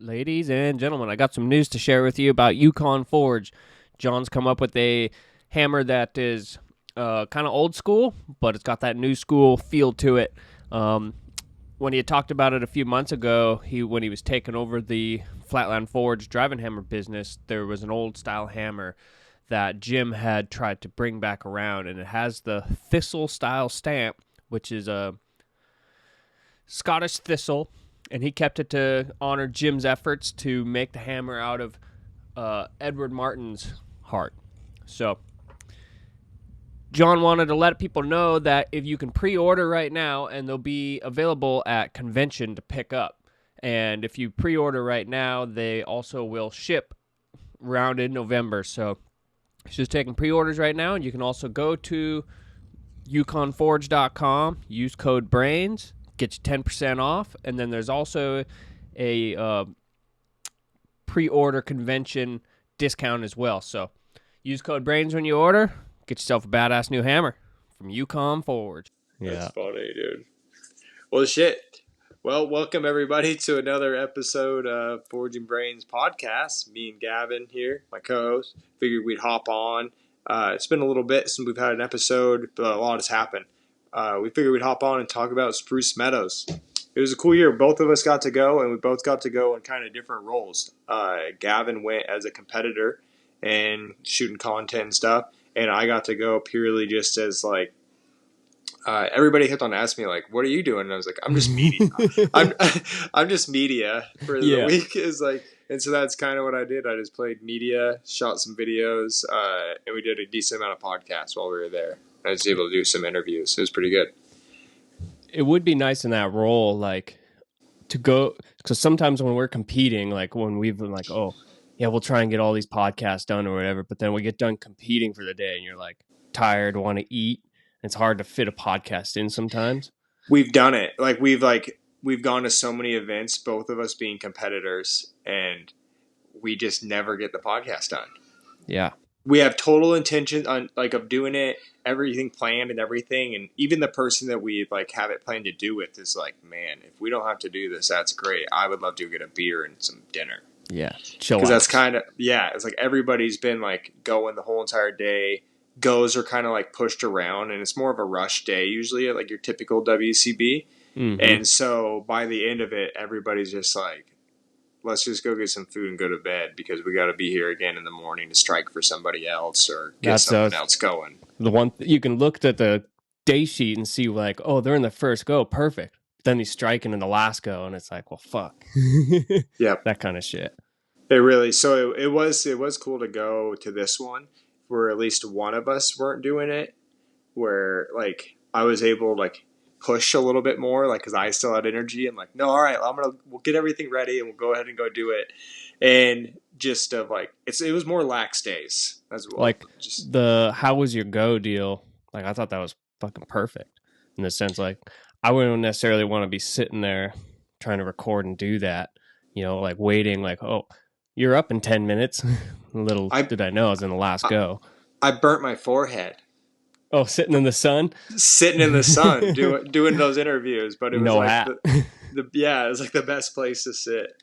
Ladies and gentlemen, I got some news to share with you about Yukon Forge. John's come up with a hammer that is kind of old school, but it's got that new school feel to it. When he had talked about it a few months ago, when he was taking over the Flatland Forge driving hammer business, there was an old style hammer that Jim had tried to bring back around, and it has the thistle style stamp, which is a Scottish thistle. And he kept it to honor Jim's efforts to make the hammer out of Edward Martin's heart. So John wanted to let people know that if you can pre-order right now, and they'll be available at convention to pick up. And if you pre-order right now, they also will ship around in November. So he's just taking pre-orders right now, and you can also go to yukonforge.com, use code BRAINS, get you 10% off, and then there's also a pre-order convention discount as well. So use code BRAINS when you order. Get yourself a badass new hammer from Yukon Forge. That's funny, dude. Well, shit. Well, welcome everybody to another episode of Forging Brains podcast. Me and Gavin here, my co-host, figured we'd hop on. It's been a little bit since we've had an episode, but a lot has happened. We figured we'd hop on and talk about Spruce Meadows. It was a cool year. Both of us got to go, and we both got to go in kind of different roles. Gavin went as a competitor and shooting content and stuff, and I got to go purely just as like, everybody kept on asking me like, "What are you doing?" And I was like, "I'm just media. I'm just media for the week." Is like, and so that's kind of what I did. I just played media, shot some videos, and we did a decent amount of podcasts while we were there. I was able to do some interviews. It was pretty good. It would be nice in that role, like, to go, because sometimes when we're competing, like when we've been like, oh, yeah, we'll try and get all these podcasts done or whatever, but then we get done competing for the day and you're like tired, want to eat. It's hard to fit a podcast in sometimes. We've done it. We've gone to so many events, both of us being competitors, and we just never get the podcast done. Yeah. We have total intention of doing it, everything planned and everything. And even the person that we have it planned to do with is like, man, if we don't have to do this, that's great. I would love to get a beer and some dinner. Yeah. Chill out. Because that's kind of, it's like everybody's been going the whole entire day. Goes are kind of pushed around, and it's more of a rush day usually at your typical WCB. Mm-hmm. And so by the end of it, everybody's just like, let's just go get some food and go to bed because we got to be here again in the morning to strike for somebody else or get something else going. The one you can look at the day sheet and see oh, they're in the first go, perfect. Then he's striking in the last go, and it's like, well, fuck. Yep, that kind of shit. It really. So it was cool to go to this one where at least one of us weren't doing it. Where I was able to push a little bit more, because I still had energy. I'm like, no, all right, we'll get everything ready and we'll go ahead and go do it. And just it was more lax days as well. How was your go deal? I thought that was fucking perfect in the sense, I wouldn't necessarily want to be sitting there trying to record and do that, waiting, oh, you're up in 10 minutes. Did I know I was in the last go. I burnt my forehead. Oh, sitting in the sun? Sitting in the sun, doing those interviews. But it was no hat. It was the best place to sit.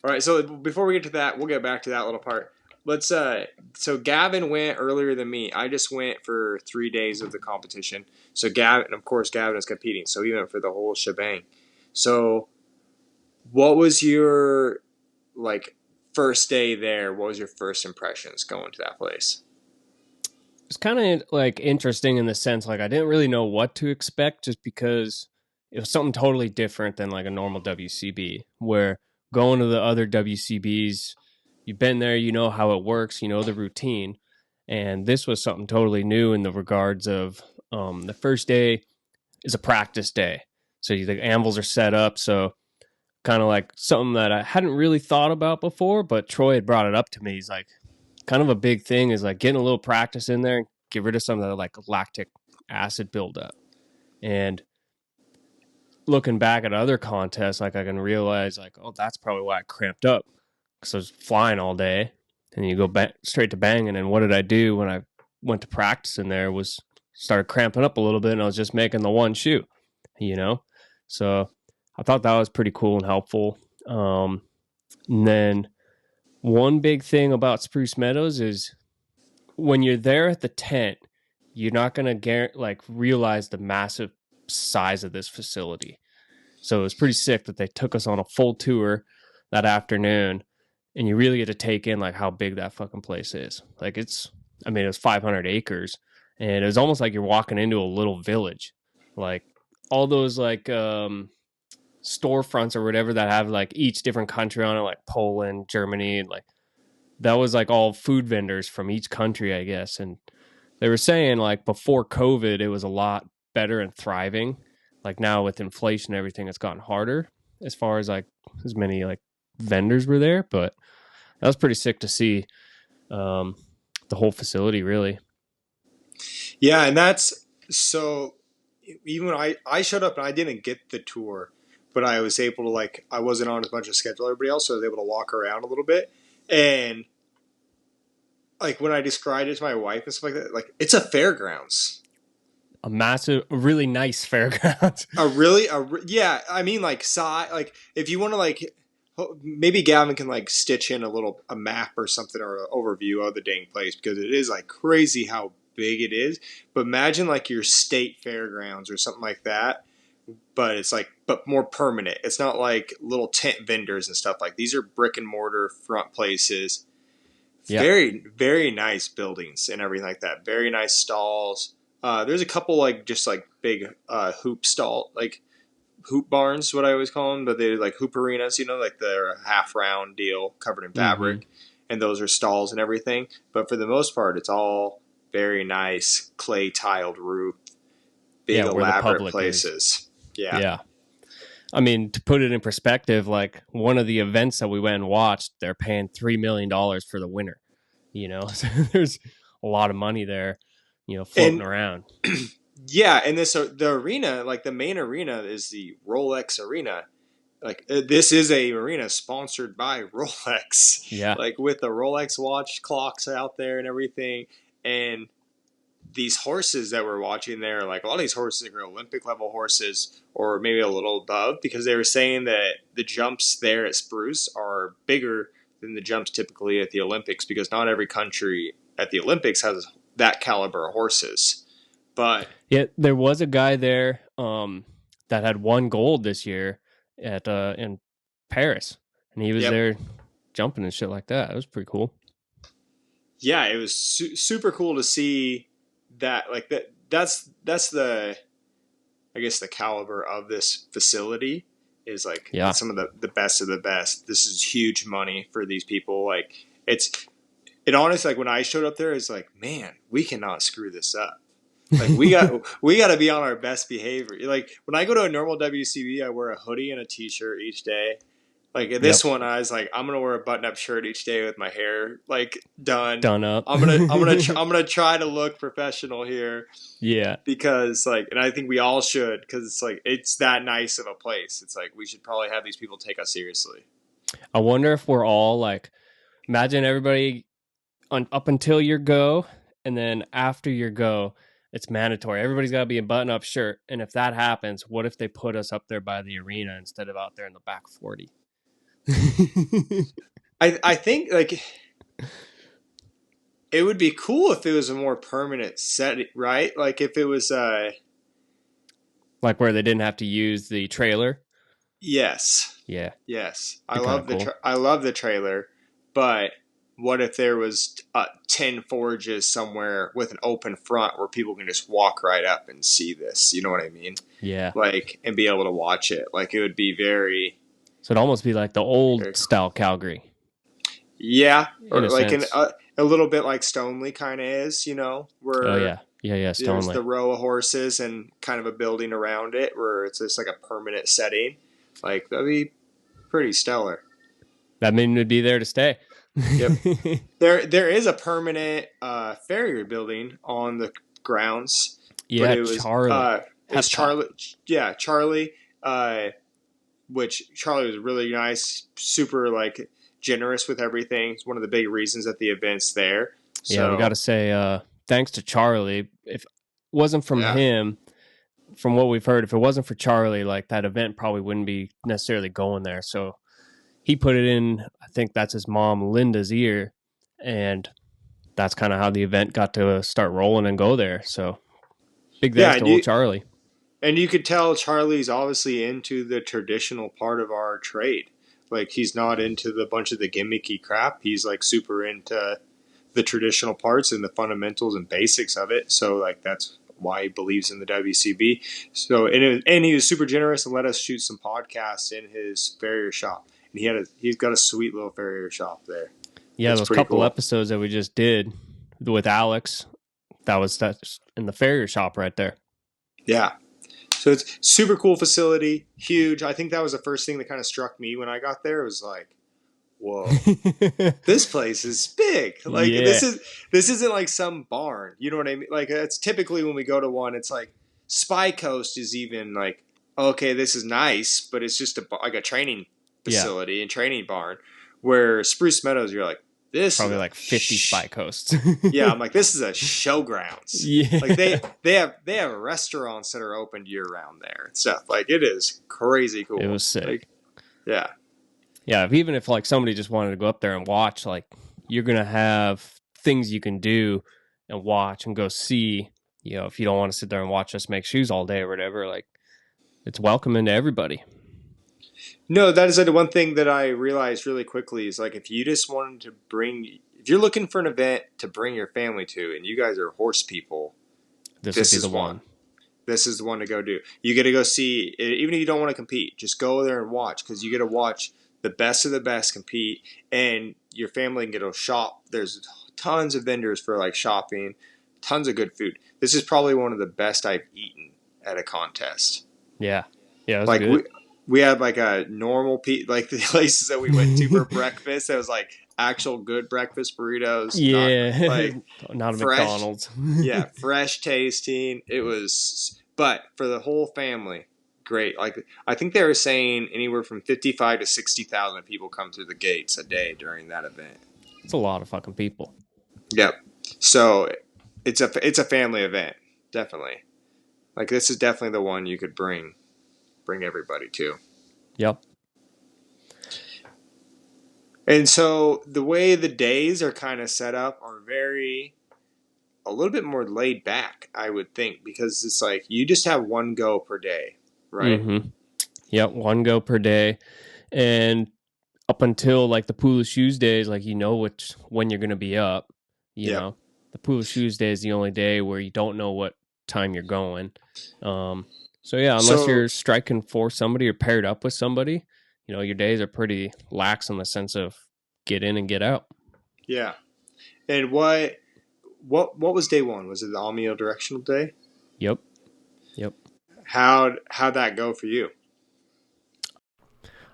All right, so before we get to that, we'll get back to that little part. Let's. So Gavin went earlier than me. I just went for 3 days of the competition. So Gavin is competing. So he went for the whole shebang. So what was your first day there? What was your first impressions going to that place? It's kind of interesting in the sense I didn't really know what to expect just because it was something totally different than a normal WCB, where going to the other WCBs, you've been there, you know how it works, you know the routine, and this was something totally new in the regards of the first day is a practice day, so the anvils are set up, so kind of something that I hadn't really thought about before, but Troy had brought it up to me. He's kind of a big thing is getting a little practice in there and get rid of some of the lactic acid buildup. And looking back at other contests, I can realize oh, that's probably why I cramped up, because I was flying all day and you go back straight to banging. And what did I do when I went to practice in there was started cramping up a little bit, and I was just making the one shoot, So I thought that was pretty cool and helpful. And then one big thing about Spruce Meadows is when you're there at the tent, you're not going to realize the massive size of this facility. So it was pretty sick that they took us on a full tour that afternoon, and you really get to take in like how big that fucking place is. Like it was 500 acres, and it was almost like you're walking into a little village. Like all those storefronts or whatever that have like each different country on it, like Poland, Germany, like that was like all food vendors from each country, I guess. And they were saying like before COVID, it was a lot better and thriving. Like now with inflation and everything, it's gotten harder as far as like as many like vendors were there. But that was pretty sick to see the whole facility, really. Yeah, and that's so. Even when I showed up and I didn't get the tour, but I was able to I wasn't on as much a schedule as everybody else, so I was able to walk around a little bit. And like when I described it to my wife and stuff like that, like it's a fairgrounds. A massive, really nice fairground. Yeah. I mean, like if you want to maybe Gavin can like stitch in a map or something or an overview of the dang place because it is like crazy how big it is. But imagine like your state fairgrounds or something like that. But it's but more permanent. It's not like little tent vendors and stuff like these are brick and mortar front places. Yeah. Very, very nice buildings and everything like that. Very nice stalls. There's a couple just big hoop hoop barns, what I always call them, but they're like hoop arenas, like they're a half round deal covered in fabric, Mm-hmm. and those are stalls and everything. But for the most part, it's all very nice clay tiled roof, big Yeah, where the elaborate public is. places. Yeah. Yeah. I mean, to put it in perspective, like one of the events that we went and watched, they're paying $3 million for the winner. So there's a lot of money there, floating And around. yeah, and the arena, like the main arena, is the Rolex Arena. This is a arena sponsored by Rolex, Yeah. like with the Rolex watch clocks out there and everything. And these horses that we're watching there, like a lot of these horses are Olympic level horses or maybe a little above, because they were saying that the jumps there at Spruce are bigger than the jumps typically at the Olympics, because not every country at the Olympics has that caliber of horses. But Yeah, there was a guy there that had won gold this year at in Paris, and he was yep, there jumping and shit like that. It was pretty cool. yeah, it was super cool to see that. Like that's the, I guess, the caliber of this facility is like Yeah. it's some of the best of the best. This is huge money for these people. Like it honestly, like when I showed up there, it's like, man, we cannot screw this up. Like we got to be on our best behavior. Like when I go to a normal WCB, I wear a hoodie and a t-shirt each day. Like at this Yep. one, I was like, I'm gonna wear a button-up shirt each day with my hair done. Done up. I'm gonna try to look professional here, Yeah. because and I think we all should, because it's that nice of a place. It's like we should probably have these people take us seriously. I wonder if we're all like, imagine everybody up until your go, and then after your go, it's mandatory. Everybody's got to be a button-up shirt, and if that happens, what if they put us up there by the arena instead of out there in the back 40? I think it would be cool if it was a more permanent set, right? Like if it was Like where they didn't have to use the trailer. yes. Yeah, Yes, be kind of cool. I love the trailer, but what if there was 10 forges somewhere with an open front where people can just walk right up and see this? You know what I mean? Yeah. And be able to watch it. Like it would be very, So it'd almost be like the very old cool. style Calgary Yeah, in or a sense. a little bit like Stoneleigh kind of is, Oh where yeah, yeah, there's Stoneleigh. the row of horses and kind of a building around it where it's just like a permanent setting. Like that'd be pretty stellar. That mean it'd be there to stay. Yep. There is a permanent farrier building on the grounds, but Yeah, Charlie. it's Hepa. Charlie. Yeah, Charlie. Which Charlie was really nice, super generous with everything. It's one of the big reasons that the event's there. Yeah, we got to So say thanks to Charlie. If it wasn't from yeah, him, from what we've heard, if it wasn't for Charlie, like that event probably wouldn't be necessarily going there. So he put it in, I think that's his mom, Linda's ear. And that's kind of how the event got to start rolling and go there. So big Yeah, thanks to old Charlie. and you could tell Charlie's obviously into the traditional part of our trade. Like he's not into the bunch of the gimmicky crap. He's like super into the traditional parts and the fundamentals and basics of it. So like that's why he believes in the WCB. So and he was super generous and let us shoot some podcasts in his farrier shop. And he's got a sweet little farrier shop there. Yeah, It's those pretty couple cool. episodes that we just did with Alex, that's in the farrier shop right there. Yeah. So it's super cool facility, huge. I think that was the first thing that kind of struck me when I got there. It was like, whoa, this place is big. Like Yeah. this isn't like some barn. You know what I mean? Like it's typically when we go to one, it's like Spy Coast is even like, okay, this is nice, but it's just like a training Yeah. facility and training barn. Where Spruce Meadows, you're like, this is Probably a like 50 spy coasts. yeah. I'm like, this is a showgrounds. Like Yeah. they have restaurants that are open year round there and stuff. Like it is crazy It cool. was sick. Like yeah. Yeah, even if like somebody just wanted to go up there and watch, like you're gonna have things you can do and watch and go see. You know, if you don't want to sit there and watch us make shoes all day or whatever, like it's welcoming to everybody. No, that is the one thing that I realized really quickly is like if you just wanted to bring, if you're looking for an event to bring your family to, and you guys are horse people, This would this be is the one. one. This is the one to go do. You get to go see, even if you don't want to compete, just go there and watch because you get to watch the best of the best compete, and your family can get to shop. There's tons of vendors for like shopping, tons of good food. This is probably one of the best I've eaten at a contest. Yeah. Yeah, it was Like good. we had like a normal like the places that we went to for breakfast. It was like actual good breakfast burritos, not Yeah. like Not a fresh. McDonald's. Yeah, fresh tasting. It was, but for the whole family, great. Like I think they were saying anywhere from 55 to 60,000 people come through the gates a day during that event. It's a lot of fucking people. Yep. So it's a family event, definitely. Like this is definitely the one you could bring everybody to. Yep. And so the way the days are kind of set up are a little bit more laid back, I would think, because it's like you just have one go per day, right? Mm-hmm. Yep. One go per day. And up until like the pool of shoes days, like you know when you're gonna be up. You Yep. know, the pool of shoes day is the only day where you don't know what time you're going. So yeah, unless So you're striking for somebody or paired up with somebody, you know, your days are pretty lax in the sense of get in and get out. yeah. And what was day one? Was it the omnidirectional day? Yep. Yep. How'd that go for you?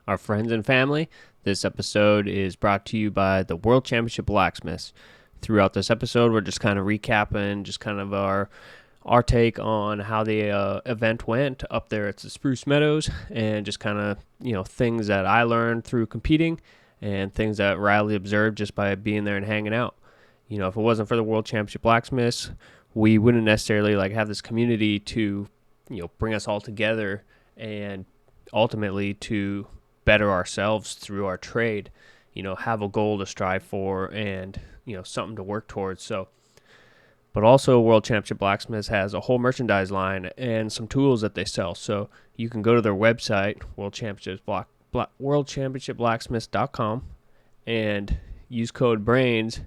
Our friends and family, this episode is brought to you by the World Championship Blacksmiths. Throughout this episode, we're just kind of recapping just kind of our take on how the event went up there at the Spruce Meadows and just kind of, you know, things that I learned through competing and things that Riley observed just by being there and hanging out. You know, if it wasn't for the World Championship Blacksmiths, we wouldn't necessarily like have this community to, you know, bring us all together and ultimately to better ourselves through our trade, you know, have a goal to strive for and, you know, something to work towards. So, but also World Championship Blacksmiths has a whole merchandise line and some tools that they sell. So you can go to their website, worldchampionshipblacksmiths.com, and use code BRAINS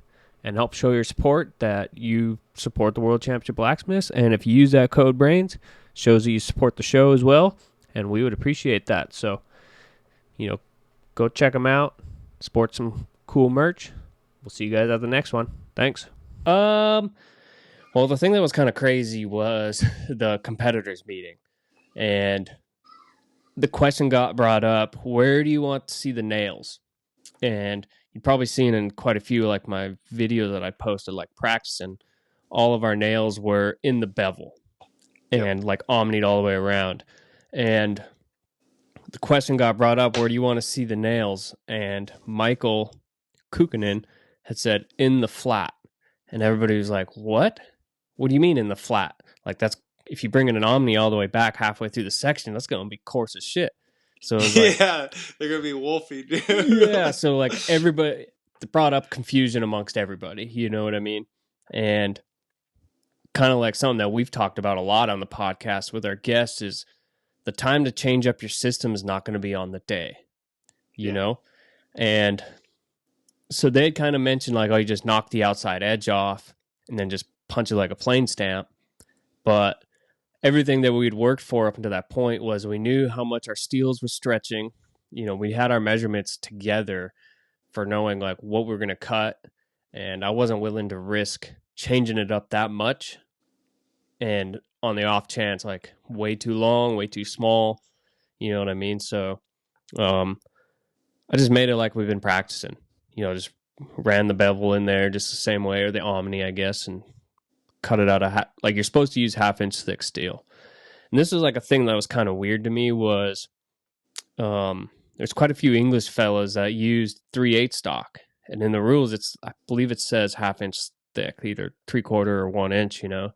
and help show your support that you support the World Championship Blacksmiths. And if you use that code BRAINS, shows that you support the show as well, and we would appreciate that. So, you know, go check them out, sport some cool merch. We'll see you guys at the next one. Thanks. Well, the thing that was kind of crazy was the competitors meeting, and the question got brought up: where do you want to see the nails? And you've probably seen in quite a few like my videos that I posted, like practicing. All of our nails were in the bevel Yep. and like omnied all the way around. And the question got brought up: where do you want to see the nails? And Michael Kukkonen had said in the flat, and everybody was like, "What? What do you mean in the flat? Like that's if you bring in an omni all the way back halfway through the section, that's going to be coarse as shit." So it was like, Yeah, they're gonna be wolfy, yeah. dude. So like everybody it brought up confusion amongst everybody. You know what I mean? And kind of like something that we've talked about a lot on the podcast with our guests is the time to change up your system is not going to be on the day, you Yeah. know? And so they kind of mentioned like, oh, you just knock the outside edge off and then just punch it like a plane stamp. But everything that we'd worked for up until that point was we knew how much our steels were stretching. You know, we had our measurements together for knowing like what we were going to cut. And I wasn't willing to risk changing it up that much. And on the off chance, like way too long, way too small, you know what I mean? So, I just made it like we've been practicing, you know, just ran the bevel in there just the same way, or the Omni, I guess, and cut it out like you're supposed to use 1/2 inch thick steel. And this was like a thing that was kind of weird to me was there's quite a few English fellas that used 3/8 stock, and in the rules I believe it says 1/2 inch thick, either 3/4 or 1 inch, you know.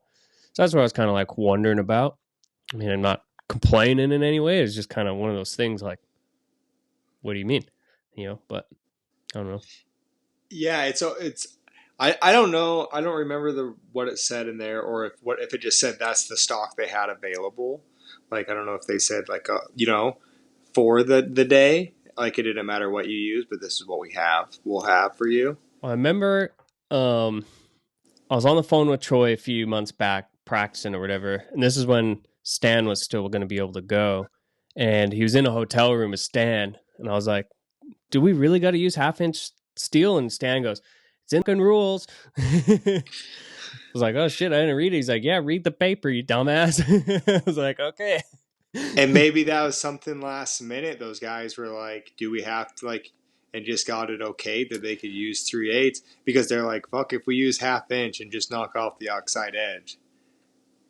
So that's what I was kind of like wondering about. I mean, I'm not complaining in any way. It's just kind of one of those things like, what do you mean? You know, but I don't know. Yeah, it's I don't know. I don't remember what it said in there, or if it just said that's the stock they had available. Like I don't know if they said like for the day, like it didn't matter what you use, but this is what we'll have for you. Well, I remember I was on the phone with Troy a few months back practicing or whatever, and this is when Stan was still going to be able to go, and he was in a hotel room with Stan, and I was like, "Do we really got to use 1/2 inch steel?" And Stan goes, "It's in the rules." I was like, "Oh shit, I didn't read it." He's like, "Yeah, read the paper, you dumbass." I was like, "Okay." And maybe that was something last minute. Those guys were like, "Do we have to like?" And just got it okay that they could use 3/8 because they're like, "Fuck, if we use 1/2 inch and just knock off the outside edge,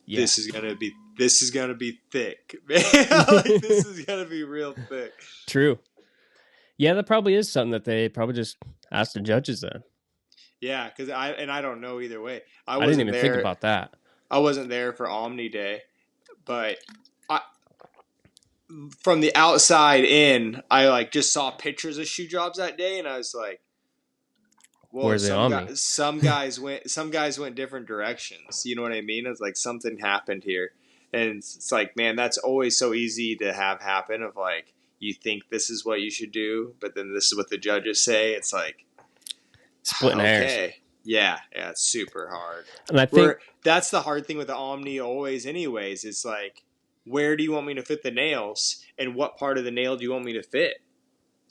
Yeah. this is gonna be thick, man. Like this is gonna be real thick." True. Yeah, that probably is something that they probably just asked the judges then. Yeah, because I don't know either way. I I didn't wasn't even think there. about that. I wasn't there for Omni Day, but I from the outside in, I like just saw pictures of shoe jobs that day, and I was like, "Whoa!" Where's the Some Omni? guys, some guys went different directions. You know what I mean? It's like something happened here, and it's like, man, that's always so easy to have happen. Of like, you think this is what you should do, but then this is what the judges say. It's like, Splitting hairs. okay, yeah, it's super hard. And I think, Where that's the hard thing with the Omni always, anyways. It's like, where do you want me to fit the nails, and what part of the nail do you want me to fit?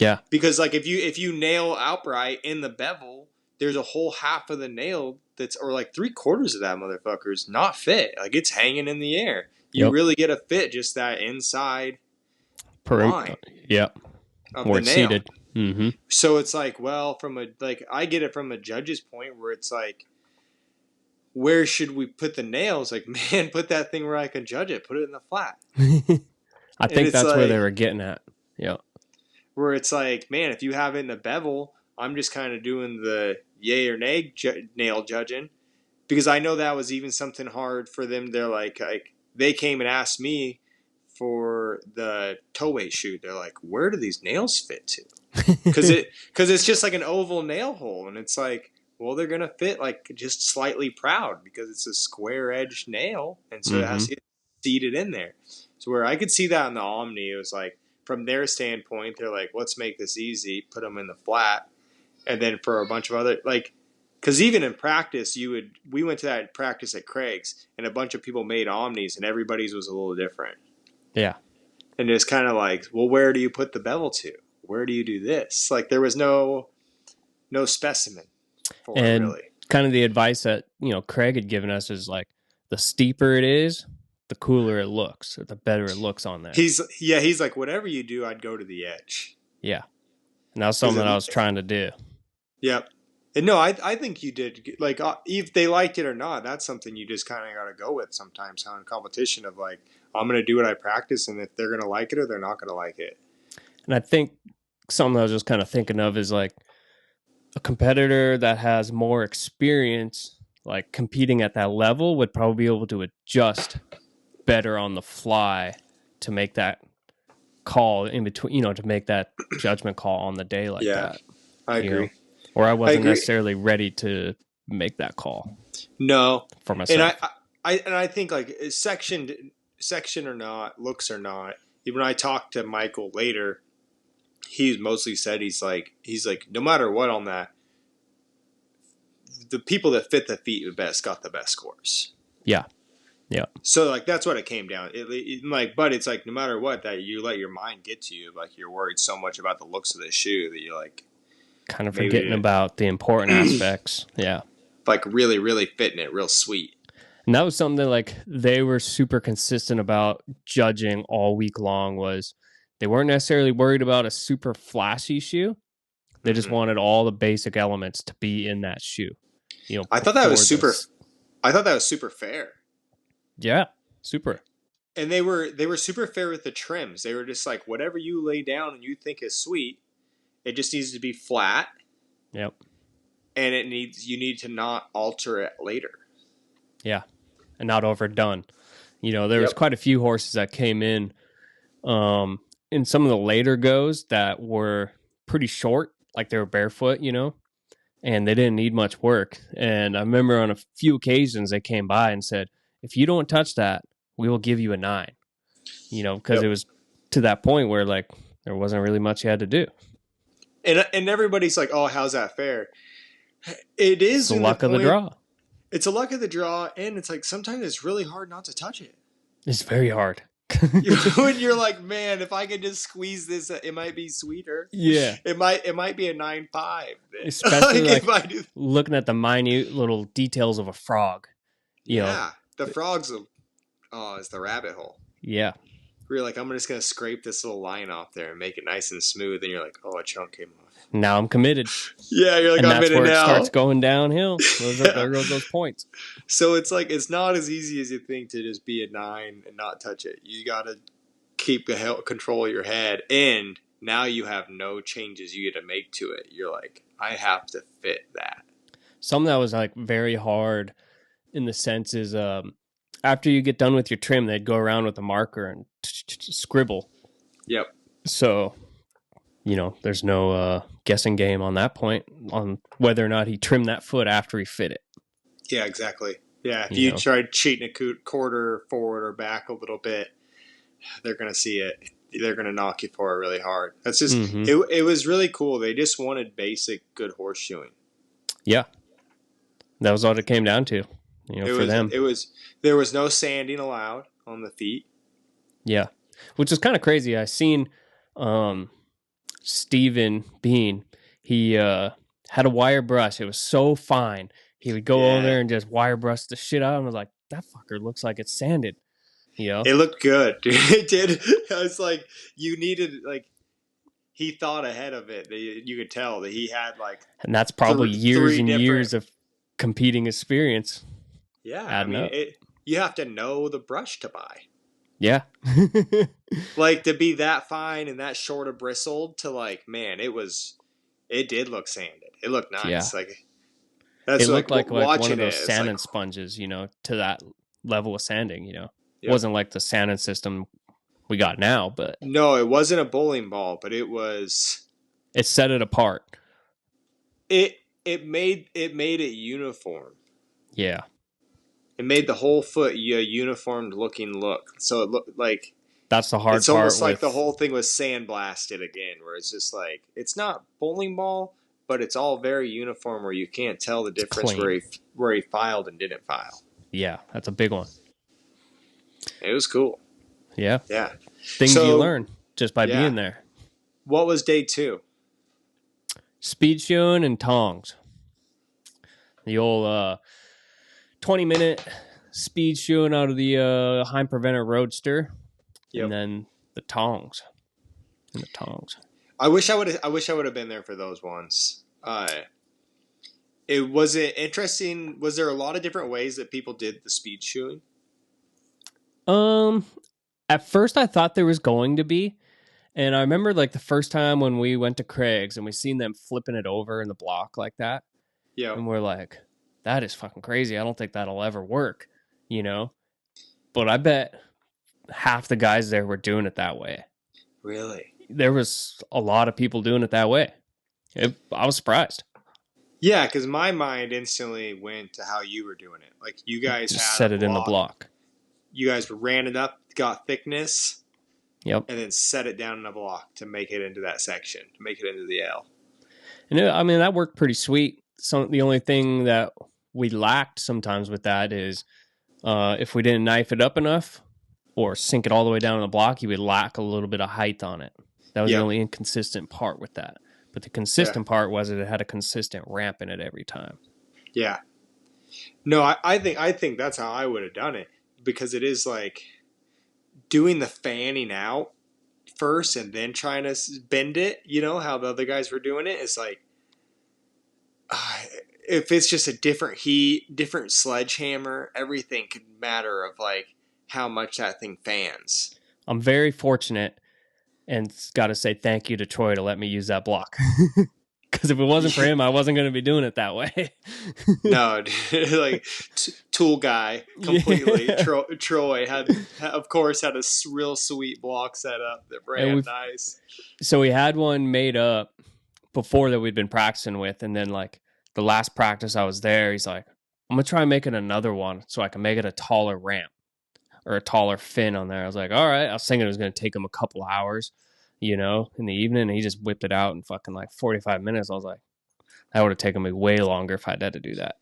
yeah, Because like if you nail outright in the bevel, there's a whole half of the nail that's or like 3/4 of that motherfucker's not fit. Like it's hanging in the air. You yep, really get a fit just that inside line yep, of where the it's nail. seated. Mm-hmm. So it's like, well, from a like I get it from a judge's point where it's like, where should we put the nails? Like, man, put that thing where I can judge it. Put it in the flat. I And think it's that's where they like were getting at. Yeah, where it's like, man, if you have it in the bevel, I'm just kind of doing the yay or nay nail judging because I know that was even something hard for them. They're like they came and asked me for the toe weight shoe. They're like, where do these nails fit to? Because it's just like an oval nail hole, and it's like, well, they're gonna fit like just slightly proud because it's a square edged nail, and so it mm-hmm. has to get seated in there. So where I could see that in the Omni, it was like from their standpoint, they're like, let's make this easy, put them in the flat, and then for a bunch of other like. Because even in practice, we went to that practice at Craig's, and a bunch of people made Omnis, and everybody's was a little different. Yeah, And it's kind of like, well, where do you put the bevel to? Where do you do this? Like there was no specimen for it and really. kind of the advice that Craig had given us is like the steeper it is, the cooler it looks, or the better it looks on there. He's like, whatever you do, I'd go to the edge. Yeah, and that's Because something that I was trying to do. yep. And no, I think you did. Like, if they liked it or not, that's something you just kind of got to go with sometimes. How in competition of like, I'm going to do what I practice, and if they're going to like it or they're not going to like it. And I think something I was just kind of thinking of is like a competitor that has more experience, like competing at that level, would probably be able to adjust better on the fly to make that call in between, to make that judgment call on the day like Yeah, that, I agree. or I I wasn't agree. necessarily ready to make that call No, for and myself. I think like section or not, looks or not. Even when I talked to Michael later, he mostly said he's like no matter what on that, the people that fit the feet the best got the best scores. Yeah. Yeah. So like that's what it came down. But it's like no matter what that you let your mind get to you. Like you're worried so much about the looks of the shoe that you're like Kind of forgetting maybe about the important aspects. Yeah. like really really fitting it real sweet. And that was something that like they were super consistent about judging all week long. Was they weren't necessarily worried about a super flashy shoe. They just Mm-hmm. wanted all the basic elements to be in that shoe. I thought that was Before super. this. I thought that was super fair. Yeah. Super. And they were super fair with the trims. They were just like whatever you lay down and you think is sweet, it just needs to be flat, Yep. and you need to not alter it later. Yeah. And not overdone. There was Yep. quite a few horses that came in some of the later goes that were pretty short, like they were barefoot, and they didn't need much work. And I remember on a few occasions they came by and said, if you don't touch that, we will give you a 9, because Yep. it was to that point where like there wasn't really much you had to do. And everybody's like, "Oh, how's that fair?" It It's is the in the luck of the point. draw. It's a luck of the draw, and it's like sometimes it's really hard not to touch it. It's very hard. When you're like, man, if I could just squeeze this, it might be sweeter. Yeah. It might be a 9.5. Especially Like like if I do, looking at the minute little details of a frog. You know, yeah, the frogs. It's the rabbit hole. yeah. Where you're like, I'm just gonna scrape this little line off there and make it nice and smooth, and you're like, oh, a chunk came off. Now I'm committed. Yeah, you're like, And I'm that's in it where it now. starts going downhill. Yeah. There goes those points. So it's like it's not as easy as you think to just be a 9 and not touch it. You gotta keep the control of your head, and now you have no changes you get to make to it. You're like, I have to fit that. Something that was like very hard in the sense is after you get done with your trim, they'd go around with a marker and scribble. Yep. So, there's no guessing game on that point on whether or not he trimmed that foot after he fit it. Yeah, exactly. Yeah, if you tried cheating a quarter forward or back a little bit, they're going to see it. They're going to knock you for it really hard. That's just it was really cool. They just wanted basic good horseshoeing. Yeah. That was all it came down to, for them. There was no sanding allowed on the feet. Yeah. Which is kind of crazy. I seen Steven Bean, he had a wire brush. It was so fine. He would go over there and just wire brush the shit out. And I was like, that fucker looks like it's sanded. It looked good, dude. It did. I was like, you needed like he thought ahead of it. You could tell that he had like, and that's probably years and years of competing experience. Yeah, I mean, you have to know the brush to buy. Yeah, like to be that fine and that short of bristled to like, man, it did look sanded. It looked nice. Yeah. Like that's it looked like one of those sanding like, sponges, to that level of sanding. Yep. It wasn't like the sanding system we got now, but no, it wasn't a bowling ball, but it was. It set it apart. It made it uniform. Yeah. It made the whole foot a uniformed looking look. So it looked like that's the hard part. It's almost like the whole thing was sandblasted again, where it's just like it's not bowling ball, but it's all very uniform where you can't tell the difference where he filed and didn't file. Yeah, that's a big one. It was cool. Yeah. Yeah. Things you learn just by being there. What was day 2? Speed shoeing and tongs. The old 20-minute speed shoeing out of the Heim Preventer Roadster. Yep. And then the tongs. I wish I would have been there for those ones. Was it interesting? Was there a lot of different ways that people did the speed shoeing? At first I thought there was going to be, and I remember like the first time when we went to Craig's and we seen them flipping it over in the block like that. Yeah. And we're like, that is fucking crazy. I don't think that'll ever work, But I bet half the guys there were doing it that way. Really? There was a lot of people doing it that way. I was surprised. Yeah, because my mind instantly went to how you were doing it. Like you guys Just had a set it in the block. block. You guys ran it up, got thickness, Yep. and then set it down in a block to make it into that section, to make it into the L. And I mean, that worked pretty sweet. So the only thing that we lacked sometimes with that is if we didn't knife it up enough or sink it all the way down in the block, you would lack a little bit of height on it. That was the Yep. only inconsistent part with that. But the Yeah. consistent part was that it had a consistent ramp in it every time. Yeah. No, I think that's how I would have done it because it is like doing the fanning out first and then trying to bend it. You know how the other guys were doing it. It's like uh, if it's just a different heat, different sledgehammer, everything could matter of like how much that thing fans. I'm very fortunate and got to say thank you to Troy to let me use that block. Because if it wasn't for him, I wasn't going to be doing it that way. No, like tool guy completely. Yeah. Troy had, of course, had a real sweet block set up that ran nice. So we had one made up before that we'd been practicing with, and then like the last practice I was there, he's like, "I'm gonna try making another one so I can make it a taller ramp or a taller fin on there." I was like, "All right." I was thinking it was gonna take him a couple hours, in the evening, and he just whipped it out in fucking like 45 minutes. I was like, that would have taken me way longer if I'd had to do that.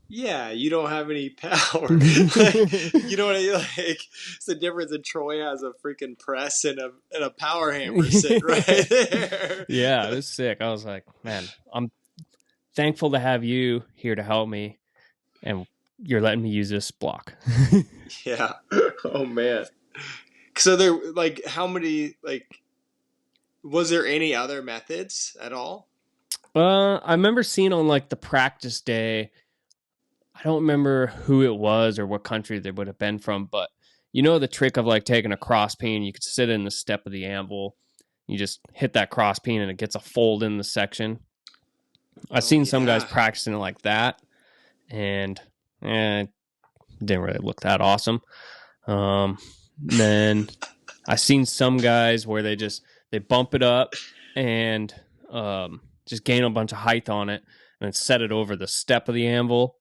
Yeah, you don't have any power. Like, you know what I mean? Like, it's the difference in Troy has a freaking press and a power hammer sitting right there. Yeah, it was sick. I was like, man, I'm thankful to have you here to help me, and you're letting me use this block. Yeah. Oh man. So there, like, how many? Like, was there any other methods at all? I remember seeing on like the practice day. I don't remember who it was or what country they would have been from, but the trick of like taking a cross peen, you could sit in the step of the anvil, you just hit that cross peen and it gets a fold in the section. I've Oh seen some guys yeah. practicing it like that, and it didn't really look that awesome. Then I've seen some guys where they bump it up and just gain a bunch of height on it and then set it over the step of the anvil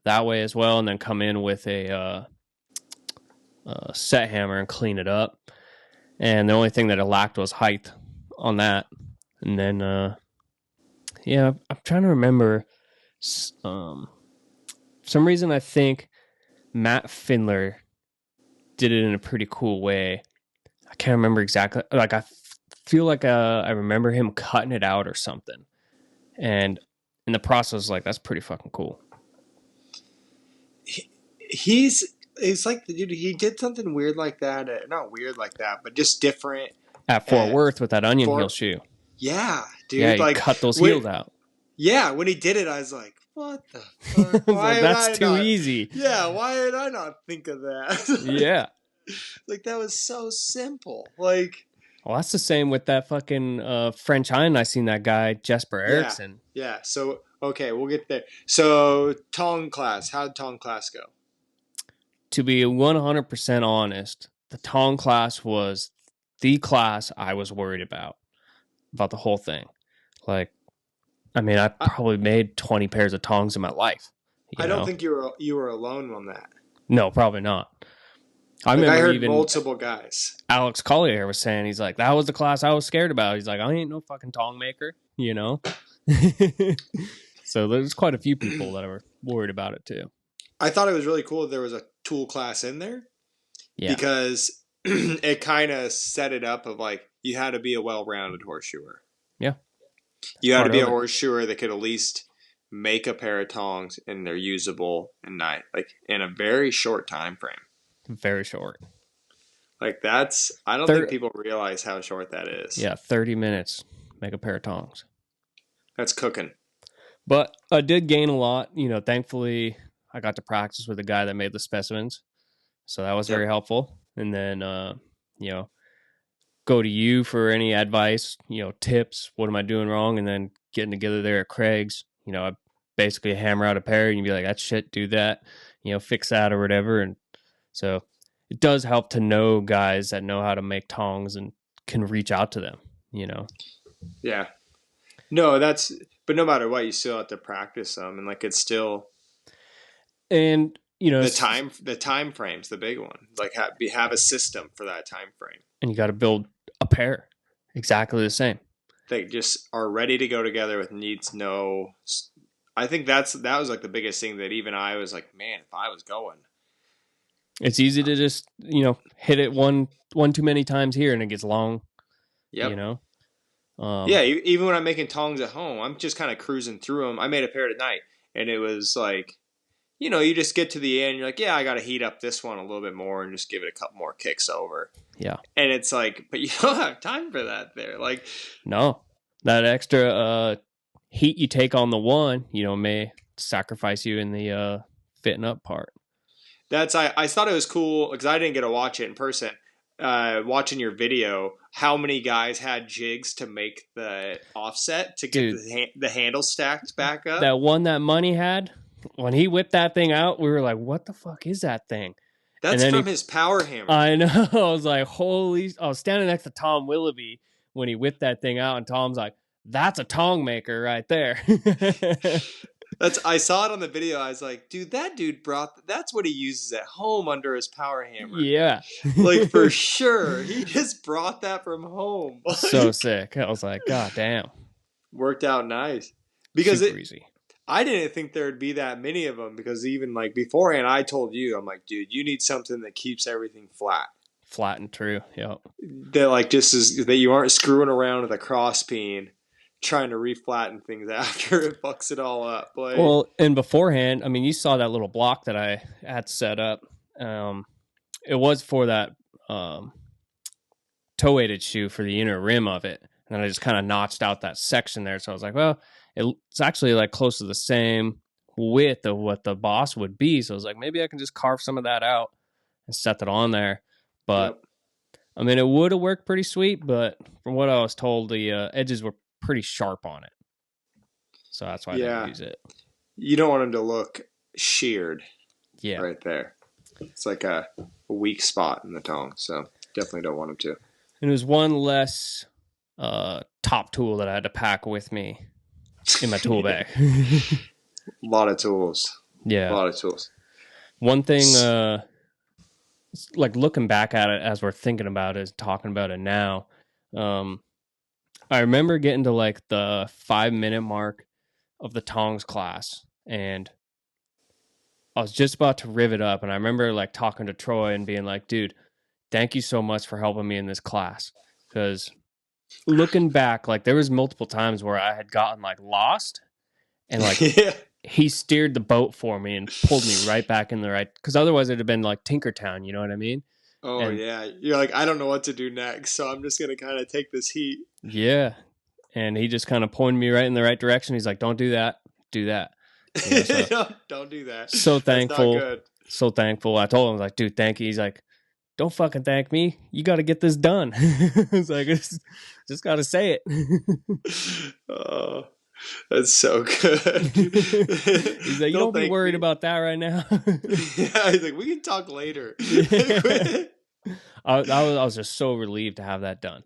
that way as well, and then come in with a set hammer and clean it up. And the only thing that it lacked was height on that. And then, I'm trying to remember. For some reason, I think Matt Findler did it in a pretty cool way. I can't remember exactly. Like, I feel like I remember him cutting it out or something. And in the process, like, that's pretty fucking cool. He's like the dude. He did something weird like that. Not weird like that, but just different. At Fort Worth with that onion heel shoe. Yeah, dude. Yeah, he like cut those heels out. Yeah, when he did it, I was like, "What the fuck? Why that's too easy." Yeah, why did I not think of that? Yeah, like that was so simple. Like, well, that's the same with that fucking French iron. I seen that guy Jesper Eriksson. Yeah. So okay, we'll get there. So Tong class. How'd Tong class go? To be 100% honest, the Tong class was the class I was worried about the whole thing. Like, I mean, I probably made 20 pairs of tongs in my life. I don't think you were alone on that. No, probably not. I heard even multiple guys. Alex Collier was saying, he's like, that was the class I was scared about. He's like, I ain't no fucking tong maker, So there's quite a few people that were worried about it too. I thought it was really cool that there was a tool class in there. Yeah. Because it kind of set it up of like, you had to be a well-rounded horseshoer. Yeah. You had to be a horseshoer that could at least make a pair of tongs and they're usable in in a very short time frame. Very short. Like that's, I don't think people realize how short that is. Yeah, 30 minutes, make a pair of tongs. That's cooking. But I did gain a lot. Thankfully, I got to practice with the guy that made the specimens. So that was very helpful. And then, go to you for any advice, tips. What am I doing wrong? And then getting together there at Craig's, I basically hammer out a pair and you'd be like, that shit, do that, fix that or whatever. And so it does help to know guys that know how to make tongs and can reach out to them, you know. Yeah. But no matter what, you still have to practice them, and like it's still And you know, the time frame's the big one. Like have a system for that time frame. and you got to build a pair exactly the same. They just are ready to go together with needs no. I think that was like the biggest thing that even I was like, man, if I was going, It's easy to just, hit it one too many times here and it gets long, you yep. know. Yeah, even when I'm making tongs at home, I'm just kind of cruising through them. I made a pair tonight, and it was like, you just get to the end, you're like, yeah, I got to heat up this one a little bit more and just give it a couple more kicks over. Yeah. And it's like, but you don't have time for that there. Like, no, that extra heat you take on the one, may sacrifice you in the fitting up part. I thought it was cool because I didn't get to watch it in person. Watching your video, how many guys had jigs to make the offset to get the handle stacked back up? That one that Money had, when he whipped that thing out, we were like, what the fuck is that thing? That's from his power hammer. I know. I was like, I was standing next to Tom Willoughby when he whipped that thing out, and Tom's like, that's a tong maker right there. I saw it on the video. I was like, dude, that dude that's what he uses at home under his power hammer. Yeah. Like, for sure. He just brought that from home. So sick. I was like, God damn. Worked out nice. Because super easy. I didn't think there would be that many of them because even like beforehand, I told you, I'm like, dude, you need something that keeps everything flat. Flat and true. Yep. That like that you aren't screwing around with a cross peen trying to reflatten things after it fucks it all up. Like, well, and beforehand, I mean, you saw that little block that I had set up. It was for that toe-weighted shoe for the inner rim of it. And I just kind of notched out that section there. So I was like, well, it's actually like close to the same width of what the boss would be. So I was like, maybe I can just carve some of that out and set that on there. But yep. I mean, it would have worked pretty sweet, but from what I was told, the edges were pretty sharp on it. So that's why I didn't use it. You don't want them to look sheared. Yeah. Right there. It's like a weak spot in the tongue. So definitely don't want them to. And there's one less top tool that I had to pack with me in my tool bag. A lot of tools. Yeah. A lot of tools. One thing, like looking back at it as we're thinking about it, talking about it now, I remember getting to like the 5-minute mark of the tongs class, and I was just about to rivet up, and I remember like talking to Troy and being like, dude, thank you so much for helping me in this class. Because looking back, like there was multiple times where I had gotten like lost, and like he steered the boat for me and pulled me right back in the right, because otherwise it'd have been like Tinkertown, you know what I mean? Oh, and, yeah. You're like, I don't know what to do next, so I'm just going to kind of take this heat. Yeah. And he just kind of pointed me right in the right direction. He's like, don't do that. Do that. You know, so, don't do that. So thankful. So thankful. I told him, I was like, dude, thank you. He's like, don't fucking thank me. You got to get this done. I was like, just got to say it. Oh, that's so good. He's like, you don't be worried about that right now. Yeah, he's like, we can talk later. I was just so relieved to have that done.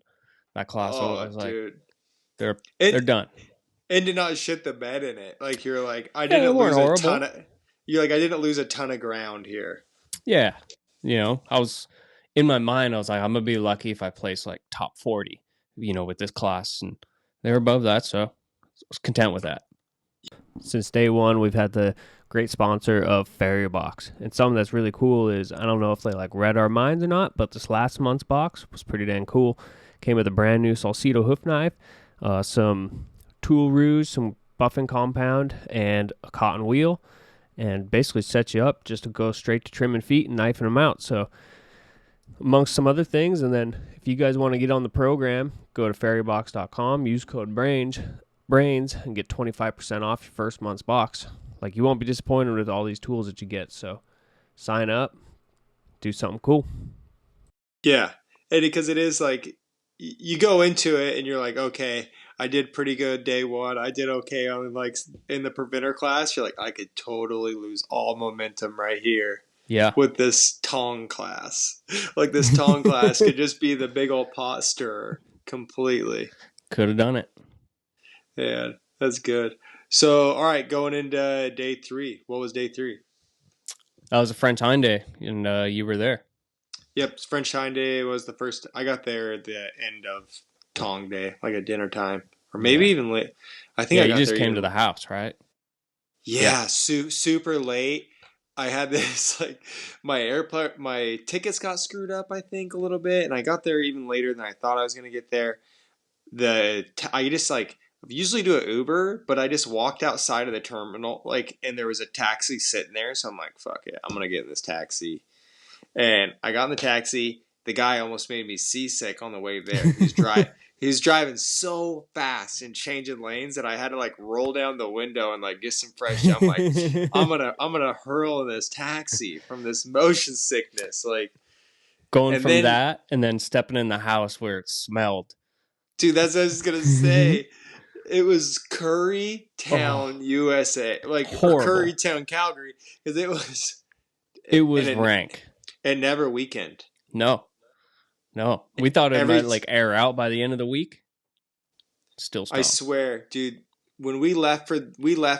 That class, I was like, dude. They're done. And to not shit the bed in it. Like, you're like, I didn't lose a ton of... You're like, I didn't lose a ton of ground here. Yeah. I was... In my mind, I was like, I'm going to be lucky if I place, like, top 40, with this class. And they were above that, so I was content with that. Since day one, we've had the great sponsor of Farrier Box. And something that's really cool is, I don't know if they, like, read our minds or not, but this last month's box was pretty dang cool. Came with a brand new Salcedo hoof knife, some tool ruse, some buffing compound, and a cotton wheel, and basically sets you up just to go straight to trimming feet and knifing them out. So amongst some other things, and then if you guys want to get on the program, go to farrierbox.com, use code brains, and get 25% off your first month's box. Like, you won't be disappointed with all these tools that you get. So sign up, do something cool. Yeah, and because it is like, you go into it and you're like, okay, I did pretty good day one. I did okay on like in the preventer class. You're like, I could totally lose all momentum right here. Yeah. with this tong class. Like this tong class could just be the big old pot stirrer completely. Could have done it. Yeah, that's good. So, all right, going into day 3. What was day 3? That was a French Hind Day, and you were there. Yep, French Hind Day was the first. I got there at the end of Tong Day, like at dinner time, or maybe Yeah. even late. I think Yeah, I you got just there came to even. the house, right? Yeah. Yeah, super late. I had this like my airplane, my tickets got screwed up, I think a little bit, and I got there even later than I thought I was gonna get there. I just like usually do an Uber, but I just walked outside of the terminal, like, and there was a taxi sitting there, so I'm like, fuck it, I'm gonna get in this taxi. And I got in the taxi. The guy almost made me seasick on the way there. He was driving so fast and changing lanes that I had to like roll down the window and like get some fresh air. I'm like, I'm gonna hurl in this taxi from this motion sickness. Like, Going and from then, that and then stepping in the house where it smelled. dude, that's what I was gonna say. It was Oh, Currytown, USA, like, or horrible. Currytown, Calgary, because it was, It and was rank. it never weakened. No, no. We thought it Every might like air out by the end of the week. Still I stunk. swear, dude, when we left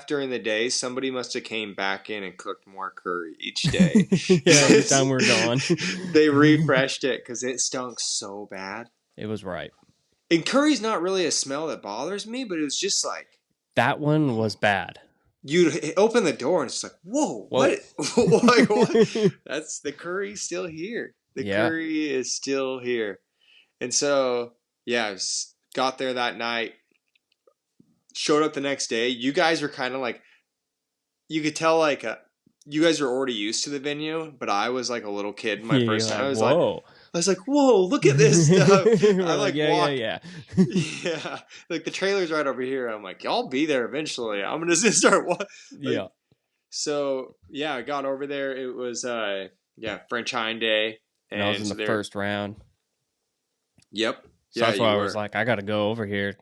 during the day, somebody must have came back in and cooked more curry each day. Yeah, every time we're gone. They refreshed it because it stunk so bad. It was right. And curry's not really a smell that bothers me, but it was just like That one was bad. you'd open the door and it's like, whoa, Whoa. what? Like, what? That's the curry's still here. The Yeah. curry is still here. And so, yeah, got there that night. Showed up the next day. You guys were kind of like, you could tell like you guys were already used to the venue, but I was like a little kid my You're first time. like, whoa. I was like, whoa, look at this stuff. I We're like, like yeah. walked, yeah, like the trailer's right over here. I'm like, y'all be there eventually. I'm gonna just start like, Yeah. so yeah, I got over there. It was French Hind Day, And I was and in so the first round. Yep, So yeah, that's why you I was were. like, I got to go over here,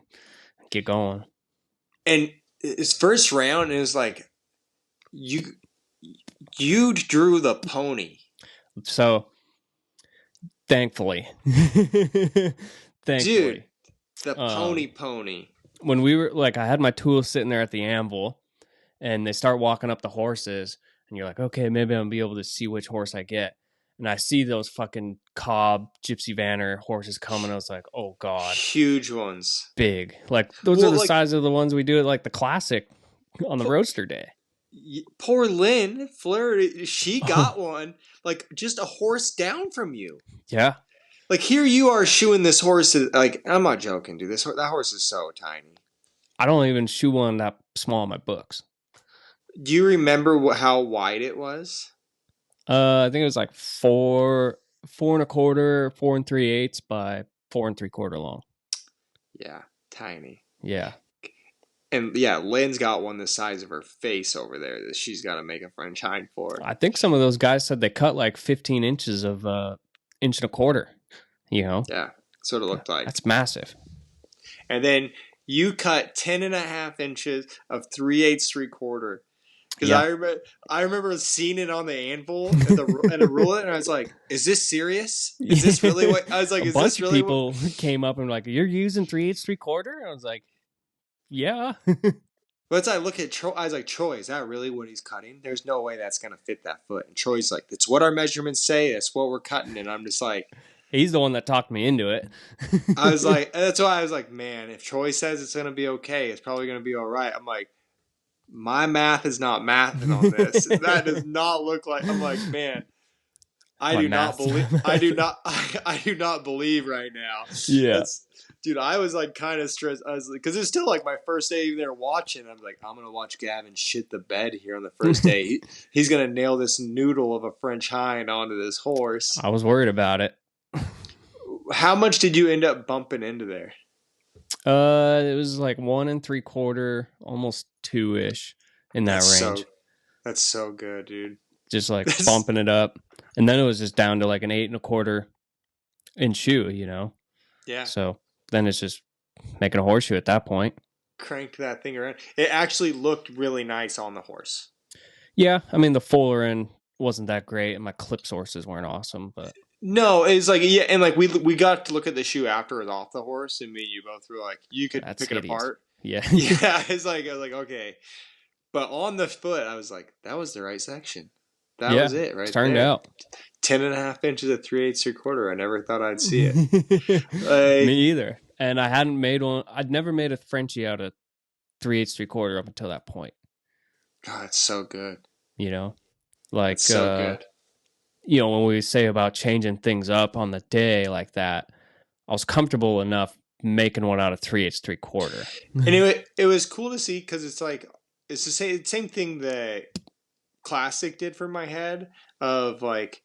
get going. And his first round is like you you drew the pony. So thankfully, Dude, thankfully, the pony. when we were like, I had my tools sitting there at the anvil, and they start walking up the horses, and you're like, okay, maybe I'll be able to see which horse I get. And I see those fucking Cobb Gypsy Vanner horses coming. I was like, oh god, Huge ones. big. Like those are Well, the like size of the ones we do at like the classic on the Roadster Day. poor Lynn Flair, she Oh got one like just a horse down from you. yeah, Like here you are shoeing this horse. Like I'm not joking, dude. That horse is so tiny. I don't even shoe one that small in my books. Do you remember how wide it was? I think it was like four and a quarter, 4 3/8 by 4 3/4 long. Yeah, tiny. Yeah. And yeah, Lynn's got one the size of her face over there that she's got to make a French hind for. I think some of those guys said they cut like 15 inches of inch and a quarter, you know? Yeah, that's what it looked like. That's massive. And then you cut 10.5 inches of 3/8 3/4. Because Yeah. I remember seeing it on the anvil and the ruler, and I was like, "Is this serious? Is this really what?" I was like, A "Is this bunch of really what?" people came up and were like, you're using 3/8 3/4? I was like, yeah. But as I look at Troy, I was like, "Troy, is that really what he's cutting? There's no way that's gonna fit that foot." And Troy's like, "It's what our measurements say. It's what we're cutting." And I'm just like, He's the one that talked me into it. I was like, that's why I was like, man, if Troy says it's gonna be okay, it's probably gonna be all right. I'm like, my math is not mathing on this. That does not look like. I'm like, man, I My do not math's believe. not I do math. not. I do not believe right now. Yeah. That's, dude. I was like kind of stressed. I was like, because it's still like my first day there watching. I'm like, I'm gonna watch Gavin shit the bed here on the first day. He's gonna nail this noodle of a French hind onto this horse. I was worried about it. How much did you end up bumping into there? It was like 1 3/4, almost 2-ish in that range. That's so good, dude. Just like That's, bumping it up. And then it was just down to like an 8 1/4 inch shoe, you know? yeah. So then it's just making a horseshoe at that point. Cranked that thing around. It actually looked really nice on the horse. Yeah. I mean, the fuller end wasn't that great, and my clip sources weren't awesome. But No, it's like, yeah, and like we got to look at the shoe after it was off the horse, and me and you both were like, you could that's pick it hideous. apart. Yeah. Yeah, it's like I was like, okay, but on the foot, I was like, that was the right section. That Yeah, was it it's right turned there. out. 10.5 inches of 3/8 3/4. I never thought I'd see it. Me Like, either. And I hadn't made one. I'd never made a Frenchie out of 3/8 3/4 up until that point. God, it's so good. You know, It's like so good. when we say about changing things up on the day like that, I was comfortable enough making one out of 3/8 3/4. Anyway, it was cool to see because it's like it's the same thing that Classic did for my head of like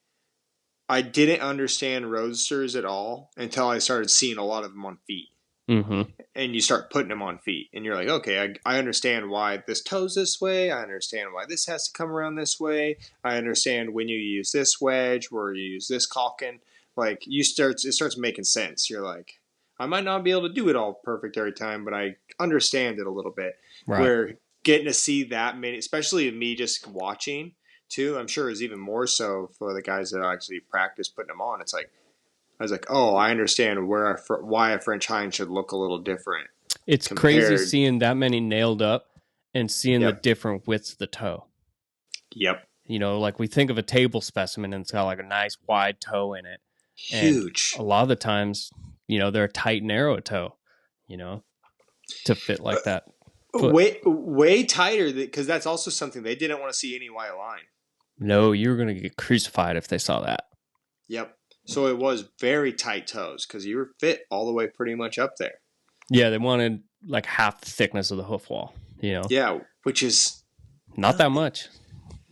I didn't understand roadsters at all until I started seeing a lot of them on feet. Mm-hmm. And you start putting them on feet, and you're like, okay, I understand why this toe's this way. I understand why this has to come around this way. I understand when you use this wedge, where you use this caulking. Like it starts making sense. You're like, I might not be able to do it all perfect every time, but I understand it a little bit. Right. Where getting to see that many, especially me just watching too, I'm sure is even more so for the guys that actually practice putting them on. It's like I was like, oh, I understand why a French hind should look a little different. It's crazy seeing that many nailed up and seeing the different widths of the toe. Yep. Like we think of a table specimen and it's got like a nice wide toe in it. Huge. And a lot of the times, they're a tight, narrow toe, to fit like that. Way tighter because that's also something they didn't want to see any white line. No, you were going to get crucified if they saw that. Yep. So it was very tight toes because you were fit all the way pretty much up there. Yeah, they wanted like half the thickness of the hoof wall, Yeah, which is not that much,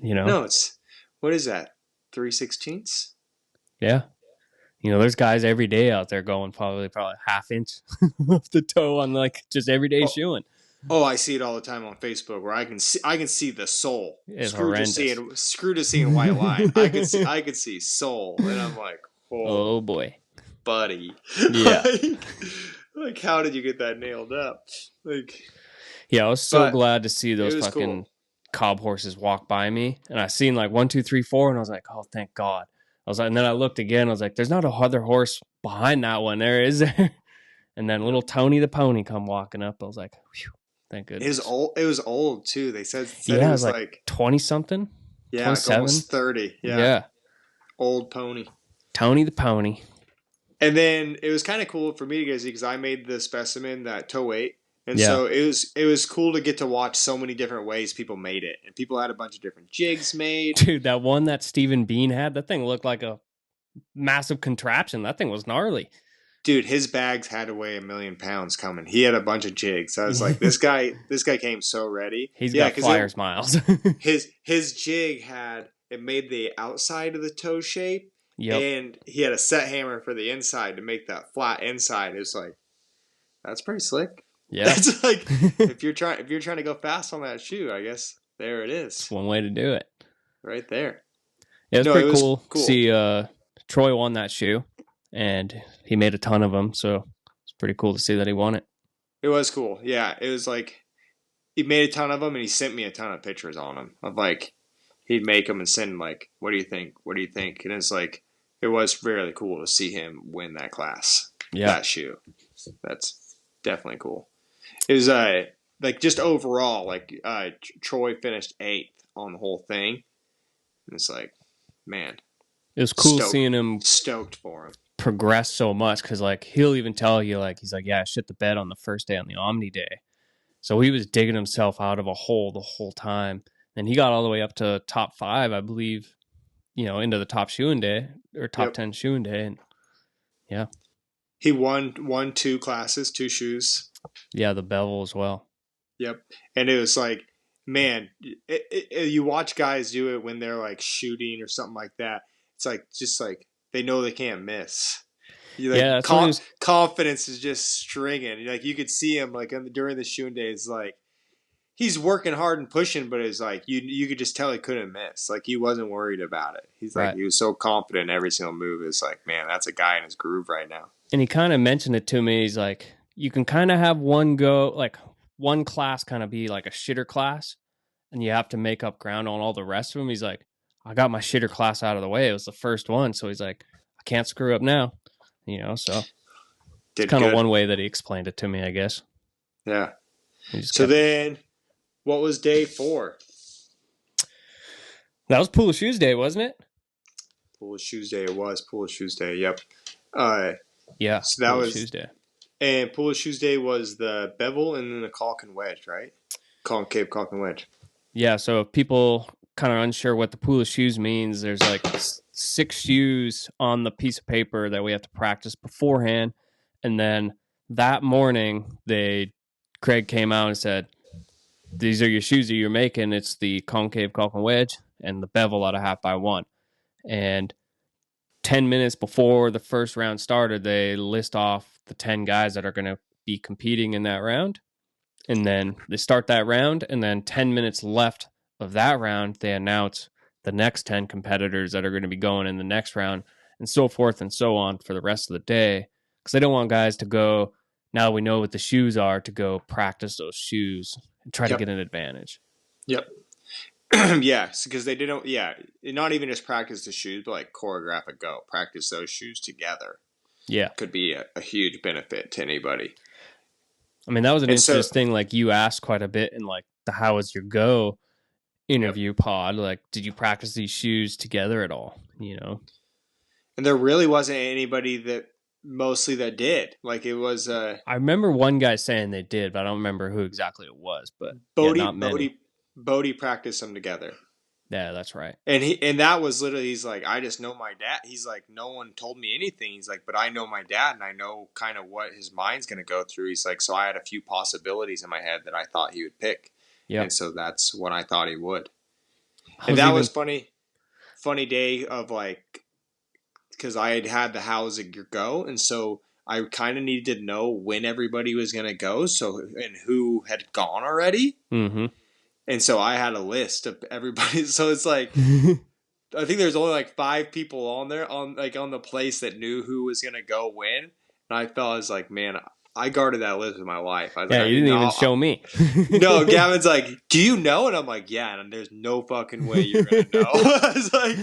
No, it's what is that? 3/16? Yeah. There's guys every day out there going probably half inch off the toe on like just everyday shoeing. Oh, I see it all the time on Facebook where I can see the sole. It's Screw to seeing white line. I could see sole, and I'm like, oh boy, buddy. Yeah. like how did you get that nailed up? Like, yeah, I was so glad to see those fucking cool. cob horses walk by me, and I seen like 1, 2, 3, 4, and I was like, oh, thank God. I was like, and then I looked again. I was like, there's not a other horse behind that one. There is there. And then little Tony the pony come walking up. I was like, whew, thank goodness. It was old too. They said it was like 20 something. Yeah, 27? Almost 30. Yeah. Old pony. Tony the pony. And then it was kind of cool for me to see because I made the specimen that toe weight. And so it was cool to get to watch so many different ways people made it. And people had a bunch of different jigs made. Dude, that one that Stephen Bean had, that thing looked like a massive contraption. That thing was gnarly. Dude, his bags had to weigh 1,000,000 pounds coming. He had a bunch of jigs. I was like, this guy came so ready. He's got flyers miles. his jig it made the outside of the toe shape. Yep. And he had a set hammer for the inside to make that flat inside. It's like, that's pretty slick. Yeah. That's like if you're trying to go fast on that shoe, I guess there it is. It's one way to do it. Right there. Yeah, it was pretty cool. See, Troy won that shoe, and he made a ton of them, so it's pretty cool to see that he won it. It was cool. Yeah, it was like he made a ton of them, and he sent me a ton of pictures on them of like he'd make them and send like, what do you think? What do you think? And it's like it was really cool to see him win that class. Yeah, that shoe. That's definitely cool. It was like just overall, like Troy finished 8th on the whole thing. And it's like, man, it was cool seeing him stoked for him progress so much because like he'll even tell you like he's like, yeah, I shit the bed on the first day on the Omni Day, so he was digging himself out of a hole the whole time, and he got all the way up to top 5, I believe, into the top shoeing day or top 10 shoeing day, and yeah, he won 2 classes, 2 shoes. Yeah, the bevel as well. Yep. And it was like, man, you watch guys do it when they're like shooting or something like that. It's like, just like, they know they can't miss. Like, confidence is just stringing. Like, you could see him like during the shooting days, like, he's working hard and pushing, but it's like, you could just tell he couldn't miss. Like, he wasn't worried about it. He's like, He was so confident in every single move. It's like, man, that's a guy in his groove right now. And he kind of mentioned it to me. He's like, you can kind of have one class kind of be like a shitter class, and you have to make up ground on all the rest of them. He's like, I got my shitter class out of the way. It was the first one. So he's like, I can't screw up now, so it's Did kind of good. one way that he explained it to me, I guess. Yeah. He just So kept, then, what was day 4? that was Pool of Shoes Day, wasn't it? Pool of Shoes Day. It was Pool of Shoes Day. Yep. Uh, Yeah, so that Pool of was, Shoes Day. and Pool of Shoes Day was the bevel and then the caulk and wedge, right? Concave caulk and wedge. Yeah, so if people kind of unsure what the Pool of Shoes means, there's like 6 shoes on the piece of paper that we have to practice beforehand. And then that morning, Craig came out and said, these are your shoes that you're making. It's the concave caulk and wedge and the bevel out of 1/2 x 1. And 10 minutes before the first round started, they list off the 10 guys that are going to be competing in that round. And then they start that round, and then 10 minutes left of that round, they announce the next 10 competitors that are going to be going in the next round, and so forth and so on for the rest of the day. Because they don't want guys to go, now we know what the shoes are, to go practice those shoes and try to get an advantage. Yep. Yes, because they didn't. Yeah, not even just practice the shoes, but like choreograph a go. Practice those shoes together. Yeah, could be a huge benefit to anybody. I mean, that was an interesting thing. Like, you asked quite a bit in like the "How was your go" interview pod. Like, did you practice these shoes together at all? And there really wasn't anybody that did. Like, it was. I remember one guy saying they did, but I don't remember who exactly it was. But Bodie practiced them together. Yeah, that's right. And that was literally, he's like, I just know my dad. He's like, no one told me anything. He's like, but I know my dad, and I know kind of what his mind's going to go through. He's like, so I had a few possibilities in my head that I thought he would pick. Yeah. And so that's what I thought he would. And that was funny day of like, because I had the how's it go, and so I kind of needed to know when everybody was going to go, and who had gone already. Mm-hmm. And so I had a list of everybody. So it's like, I think there's only like 5 people on there on the place that knew who was going to go when. And I felt, I was like, man, I guarded that list with my life. I was like, you didn't even show me. No, Gavin's like, do you know? And I'm like, yeah, and there's no fucking way you're going to know. I was like,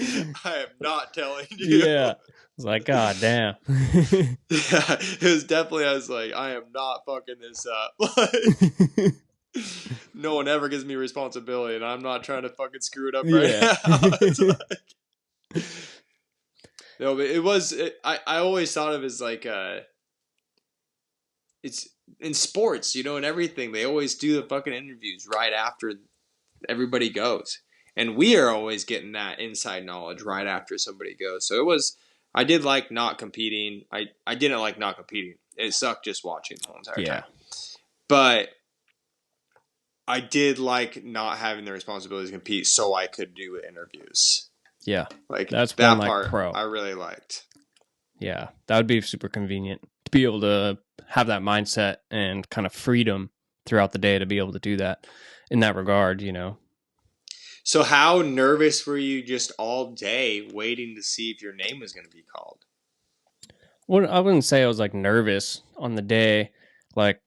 I am not telling you. Yeah. I was like, God damn. Yeah, it was definitely, I was like, I am not fucking this up. No one ever gives me responsibility, and I'm not trying to fucking screw it up right now. It's like, no, but it was. I always thought of it as like it's in sports, and everything. They always do the fucking interviews right after everybody goes, and we are always getting that inside knowledge right after somebody goes. So it was. I did like not competing. I didn't like not competing. It sucked just watching the whole entire time. But I did like not having the responsibility to compete, so I could do interviews. Yeah, like that's that one, part. Pro. I really liked. Yeah, that would be super convenient to be able to have that mindset and kind of freedom throughout the day to be able to do that in that regard. So, how nervous were you just all day waiting to see if your name was going to be called? Well, I wouldn't say I was like nervous on the day. Like,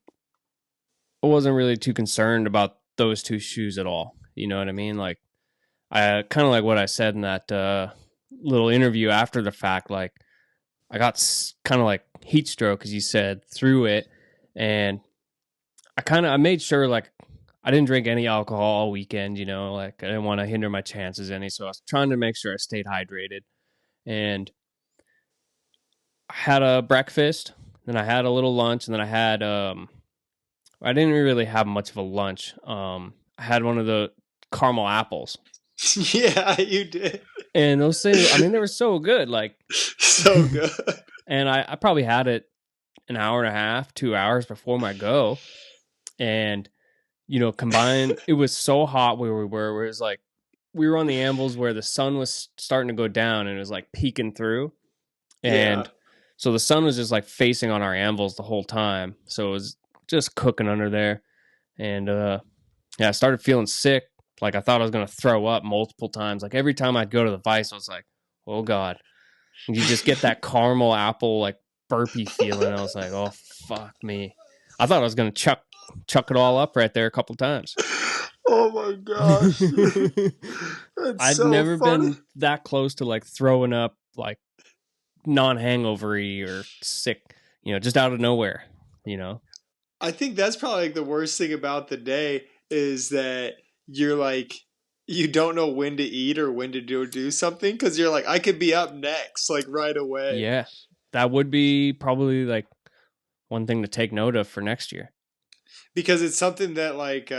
I wasn't really too concerned about those 2 shoes at all. You know what I mean? Like, I kind of like what I said in that little interview after the fact. Like, I got kind of like heat stroke, as you said, through it. And I made sure, like, I didn't drink any alcohol all weekend, like I didn't want to hinder my chances any. So I was trying to make sure I stayed hydrated. And I had a breakfast, then I had a little lunch, and then I had, I didn't really have much of a lunch. I had one of the caramel apples. Yeah, you did. And those things, I mean, they were so good. Like, so good. And I probably had it an hour and a half, 2 hours before my go. And, combined, it was so hot where we were, where it was like, we were on the anvils where the sun was starting to go down and it was like peeking through. And so the sun was just like facing on our anvils the whole time. So it was just cooking under there. And I started feeling sick. Like, I thought I was going to throw up multiple times. Like, every time I'd go to the vise, I was like, oh God. And you just get that caramel apple, like, burpy feeling. I was like, oh, fuck me. I thought I was going to chuck it all up right there a couple times. Oh my gosh. That's I'd so never funny. been that close to like throwing up like non-hangovery or sick, just out of nowhere, you know. I think that's probably like the worst thing about the day is that you're like you don't know when to eat or when to do something because you're like I could be up next like right away Yeah. That would be probably like one thing to take note of for next year. because it's something that like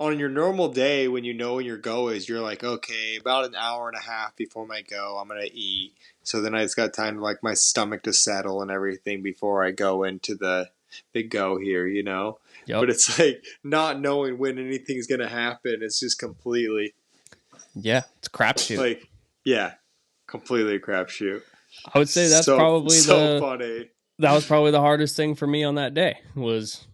on your normal day when you know when your go is you're like okay about an hour and a half before my go I'm gonna eat so then I just got time to like my stomach to settle and everything before I go into the go here Yep. but it's like not knowing when anything's gonna happen it's just completely Yeah, it's a crapshoot. like yeah completely crapshoot I would say so funny that was probably the hardest thing for me on that day was,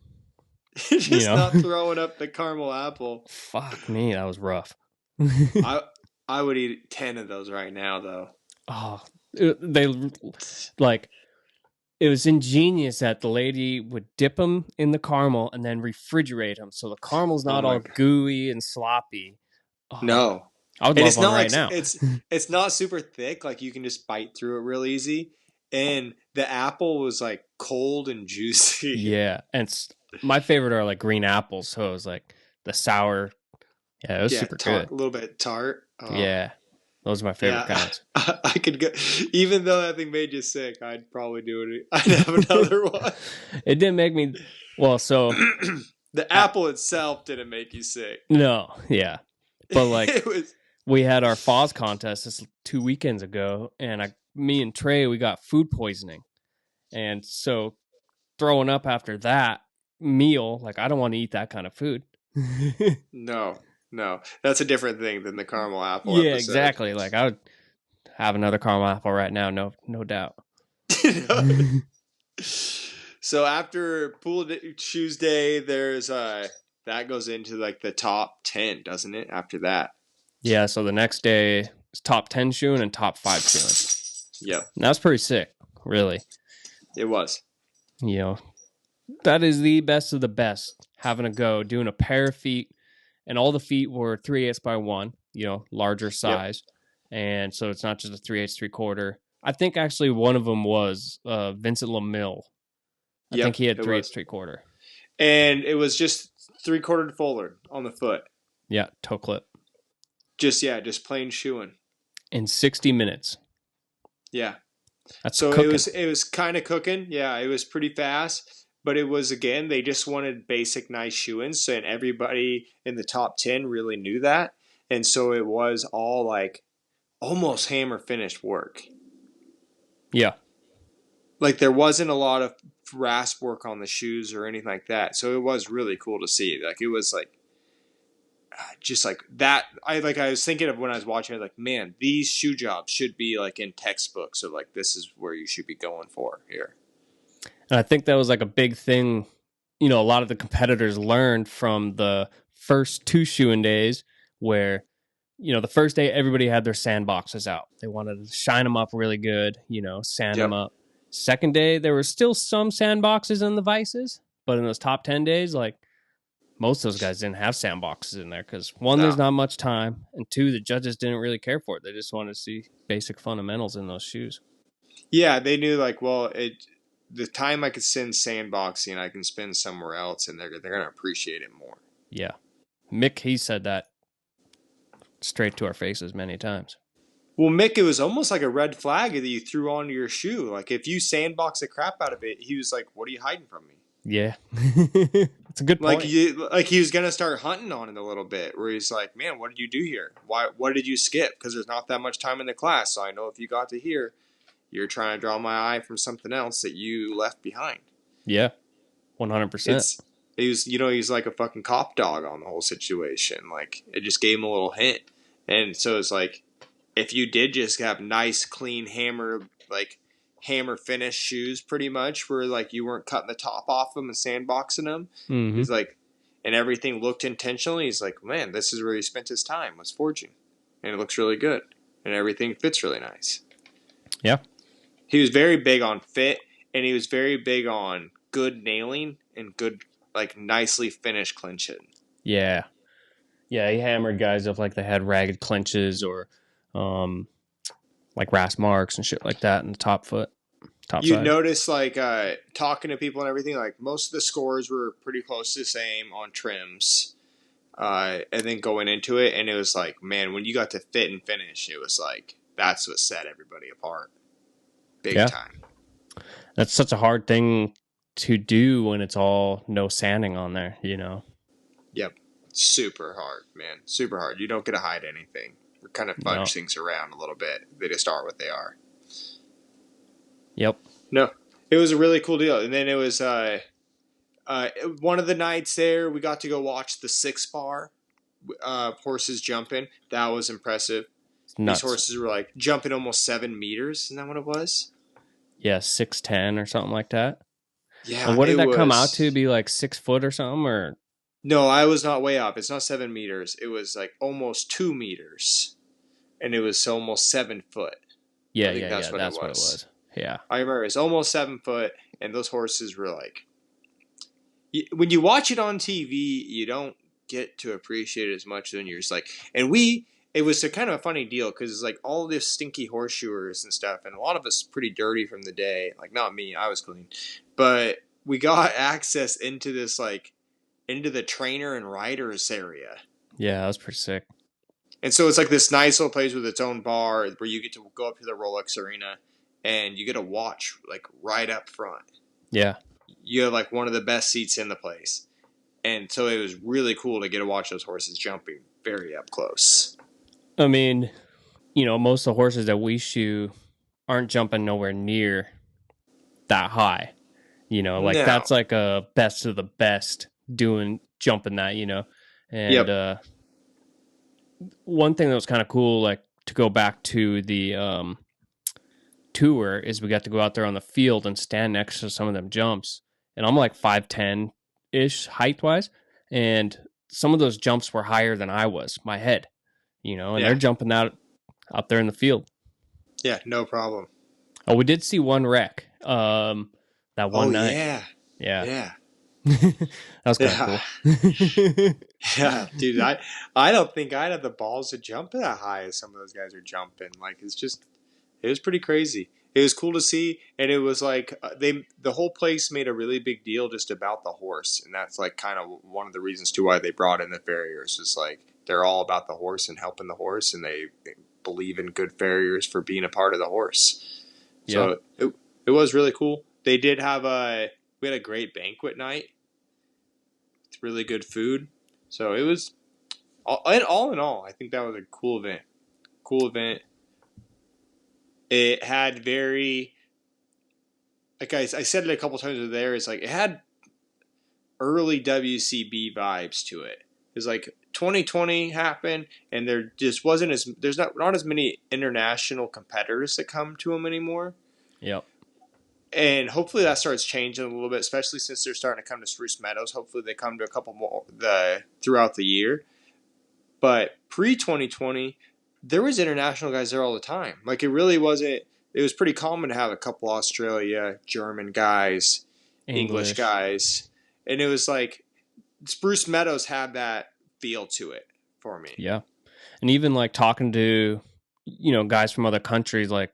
you just know, not throwing up the caramel apple. fuck me, that was rough. I I would eat 10 of those right now though. Oh, they like it was ingenious that the lady would dip them in the caramel and then refrigerate them so the caramel's Oh not my all god. gooey and sloppy. Oh, No. I would And love it's one not right like now. it's not super thick like you can just bite through it real easy and the apple was like cold and juicy. Yeah, and my favorite are like green apples, so it was like the sour. Yeah, it was Yeah, super tart good. a little bit tart. Oh. Yeah, those are my favorite Yeah. kinds. I could go even though that thing made you sick, I'd probably do it. I'd have another one. It didn't make me well. So The uh, apple itself didn't make you sick. no, yeah, but like It was we had our Foz contest this 2 weekends ago, and me and Trey, we got food poisoning, and so throwing up after that meal, like I don't want to eat that kind of food. no, no. That's a different thing than the caramel apple Yeah, episode. exactly. Like I would have another caramel apple right now, no doubt. So after shoes day, there's that goes into like the top 10, doesn't it? After that. Yeah, so the next day is top 10 shoeing and top 5 shoeing. Yep, And that's pretty sick, really. it was. You know, that is the best of the best. Having a go, doing a pair of feet, and all the feet were 3/8 by 1, larger Yep, size. And so it's not just a 3/8, 3/4. I think actually one of them was Vincent LaMille. I think yep, he had it 3/8, was. 3/4. And it was just 3/4 fuller on the foot. Yeah, toe clip. Just plain shoeing. In 60 minutes. Yeah. That's So cooking. it was kind of cooking. Yeah, it was pretty fast, but it was again they just wanted basic nice shoe-ins, so and everybody in the top 10 really knew that, and so it was all like almost hammer finished work. Yeah. Like there wasn't a lot of rasp work on the shoes or anything like that, so it was really cool to see. Like it was like just like that. I was thinking of when I was watching it, like man, these shoe jobs should be like in textbooks of like this is where you should be going for here. And I think that was like a big thing, a lot of the competitors learned from the first 2 shoeing days where, the first day everybody had their sandboxes out. They wanted to shine them up really good, sand them Yep. up. Second day, there were still some sandboxes in the vices, but in those top 10 days, like most of those guys didn't have sandboxes in there because one, there's No. not much time, and two, the judges didn't really care for it. They just wanted to see basic fundamentals in those shoes. Yeah, they knew like, well, the time I could spend sandboxing, I can spend somewhere else, and they're gonna appreciate it more. Yeah. Mick, he said that straight to our faces many times. Well, Mick, it was almost like a red flag that you threw onto your shoe. Like if you sandbox the crap out of it, he was like, "What are you hiding from me?" Yeah. It's a good point. Like he was gonna start hunting on it a little bit. Where he's like, "Man, what did you do here? Why? What did you skip? Because there's not that much time in the class, so I know if you got to here, you're trying to draw my eye from something else that you left behind." Yeah. 100%. He's like a fucking cop dog on the whole situation. Like it just gave him a little hint, and so it's like if you did just have nice, clean hammer finish shoes, pretty much where like you weren't cutting the top off them and sandboxing them. Mm-hmm. He's like, and everything looked intentional. He's like, man, this is where he spent his time was forging, and it looks really good, and everything fits really nice. Yeah. He was very big on fit, and he was very big on good nailing and good, like nicely finished clinching. Yeah. Yeah, he hammered guys if like they had ragged clinches or um like RAS marks and shit like that in the top You'd side. notice like talking to people and everything, like most of the scores were pretty close to the same on trims. And then going into it, and it was like, man, when you got to fit and finish, it was like that's what set everybody apart, big Yeah, time. that's such a hard thing to do when it's all no sanding on there, you know. Yep, super hard, man, super hard. You don't get to hide anything. We kind of No. fudge things around a little bit. They just are what they are. Yep. No, it was a really cool deal. And then it was one of the nights there, we got to go watch the 6 bar horses jumping. That was impressive. It's These nuts. horses were like jumping almost 7 meters. Isn't that what it was? Yeah, 6'10" or something like that. And Yeah, what it did that come out to? was. Be like 6 foot or something? Or No, I was not way up. It's not 7 meters. It was like almost 2 meters, and it was almost 7 foot. I yeah, think yeah, that's yeah. what it That's what it was. was. Yeah. I remember it's almost 7 foot, and those horses were like, when you watch it on TV, you don't get to appreciate it as much. Then you're just like, and it was a kind of a funny deal because it's like all this stinky horseshoers and stuff, and a lot of us pretty dirty from the day. Like not me, I was clean, but we got access into this like into the trainer and riders area. Yeah, that was pretty sick. And so it's like this nice little place with its own bar where you get to go up to the Rolex Arena and you get to watch like right up front. Yeah. You have like one of the best seats in the place. And so it was really cool to get to watch those horses jumping very up close. I mean, most of the horses that we shoe aren't jumping nowhere near that high. Like No. that's like a best of the best jumping that. And Yep. one thing that was kind of cool, like to go back to the tour, is we got to go out there on the field and stand next to some of them jumps. And I'm like 5'10" ish height wise. And some of those jumps were higher than I was, my head, and they're Yeah. jumping out there in the field. Yeah. No problem. Oh, we did see one wreck that Oh, one night. yeah. Yeah. Yeah. That was kind of Yeah. cool. Yeah. Dude, I don't think I'd have the balls to jump that high as some of those guys are jumping. Like, it was pretty crazy. It was cool to see, and it was like the whole place made a really big deal just about the horse, and that's like kind of one of the reasons to why they brought in the farriers. Is like they're all about the horse and helping the horse, and they believe in good farriers for being a part of the horse. Yeah. So it was really cool. They did have we had a great banquet night with really good food. So it was all in all, I think that was a cool event. Cool event. It had very, like I said it a couple times there. It's like it had early WCB vibes to it. It's like 2020 happened, and there just wasn't there's not as many international competitors that come to them anymore. Yep. And hopefully that starts changing a little bit, especially since they're starting to come to Spruce Meadows. Hopefully they come to a couple more throughout the year. But pre 2020, there was international guys there all the time. Like it really wasn't. It was pretty common to have a couple Australia, German guys, English English. guys, and it was like Spruce Meadows had that feel to it for me. Yeah. And even like talking to, guys from other countries like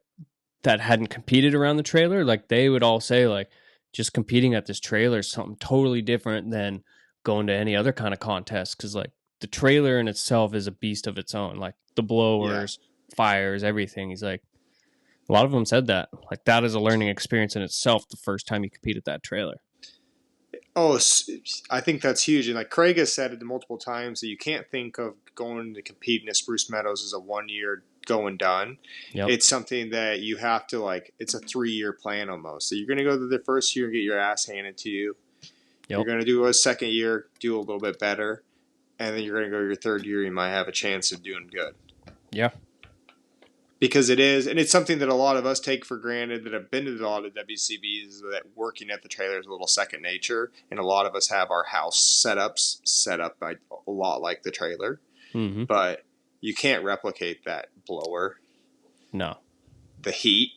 that hadn't competed around the trailer, like they would all say like just competing at this trailer is something totally different than going to any other kind of contest. Cause like the trailer in itself is a beast of its own, like the Yeah. blowers, fires, everything. He's like, a lot of them said that. Like that is a learning experience in itself the first time you compete at that trailer. Oh, I think that's huge. And like Craig has said it multiple times that you can't think of going to compete in a Spruce Meadows as a 1 year go and done. Yep. It's something that you have to like. It's a 3 year plan almost. So you're going to go to the first year and get your ass handed to you. Yep. You're going to do a second year, do a little bit better, and then you're going to go your third year. You might have a chance of doing good. Yeah. Because it is, and it's something that a lot of us take for granted that have been to a lot of WCBs, that working at the trailer is a little second nature, and a lot of us have our house setups set up by a lot like the trailer, Mm-hmm. but you can't replicate that blower, No. the heat,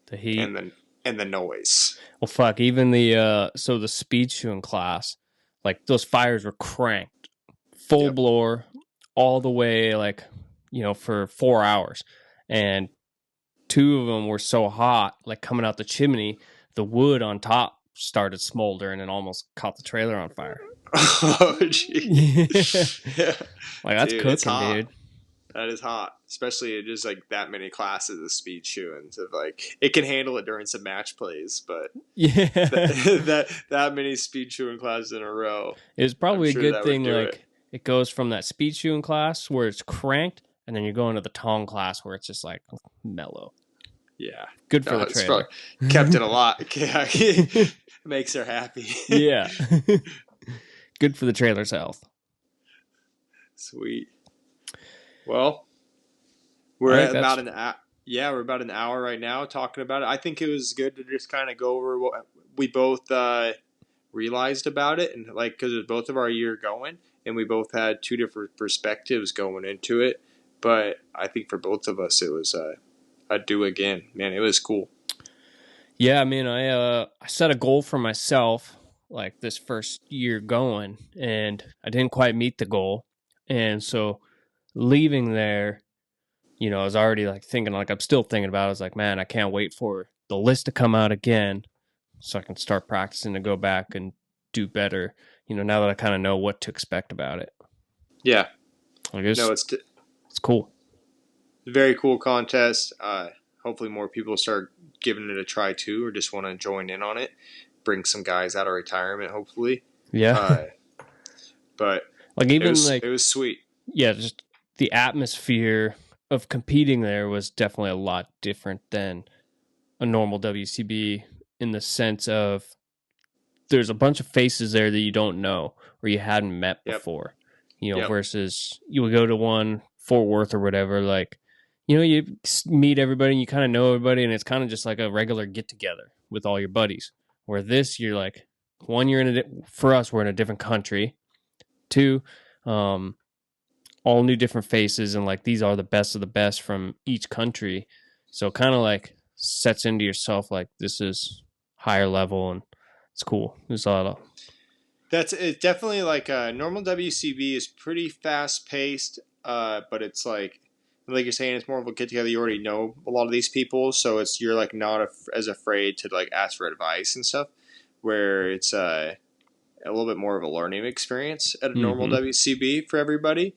The heat. and the noise. Well, fuck. Even the speed shoeing class, like those fires were cranked, full Yep. blower, all the way like, for 4 hours. And two of them were so hot, like coming out the chimney, the wood on top started smoldering and almost caught the trailer on fire. Oh, gee. Yeah. Yeah. Like that's Dude, it's cooking, hot. dude. That is hot, especially just like that many classes of speed shoeing. So like it can handle it during some match plays, but Yeah. that many speed shoeing classes in a row, It's I'm probably a sure good that would thing, do it. like, it goes from that speed shoeing class where it's cranked, and then you're going to the tong class where it's just like mellow. Yeah, Good for no, the it's probably trailer. kept it a lot. Yeah, makes her happy. Yeah. Good for the trailer's health. Sweet. Well, I we're think at that's about an hour. Yeah, we're about an hour right now talking about it. I think it was good to just kind of go over what we both realized about it, and like because it was both of our year going, and we both had two different perspectives going into it. But I think for both of us, it was a do again. Man, it was cool. Yeah, I mean, I set a goal for myself like this first year going, and I didn't quite meet the goal. And so leaving there, I was already like thinking, like I'm still thinking about it. I was like, man, I can't wait for the list to come out again so I can start practicing to go back and do better, now that I kind of know what to expect about it. Yeah, I guess no, it's cool. a very cool contest. Hopefully, more people start giving it a try too, or just want to join in on it. Bring some guys out of retirement, hopefully. Yeah. But Like even it like, was sweet. yeah, just the atmosphere of competing there was definitely a lot different than a normal WCB in the sense of there's a bunch of faces there that you don't know or you hadn't met Yep. before, Yep. versus you would go to one Fort Worth or whatever, like, you meet everybody and you kind of know everybody and it's kind of just like a regular get together with all your buddies. Where this, you're like, one, for us, we're in a different country. Two, all new different faces and like these are the best of the best from each country. So kind of like sets into yourself like this is higher level and it's cool. There's a lot of It's definitely like normal WCB is pretty fast paced, but it's like you're saying, it's more of a get together. You already know a lot of these people, so it's you're like not as afraid to like ask for advice and stuff. Where it's a little bit more of a learning experience at a normal WCB for everybody,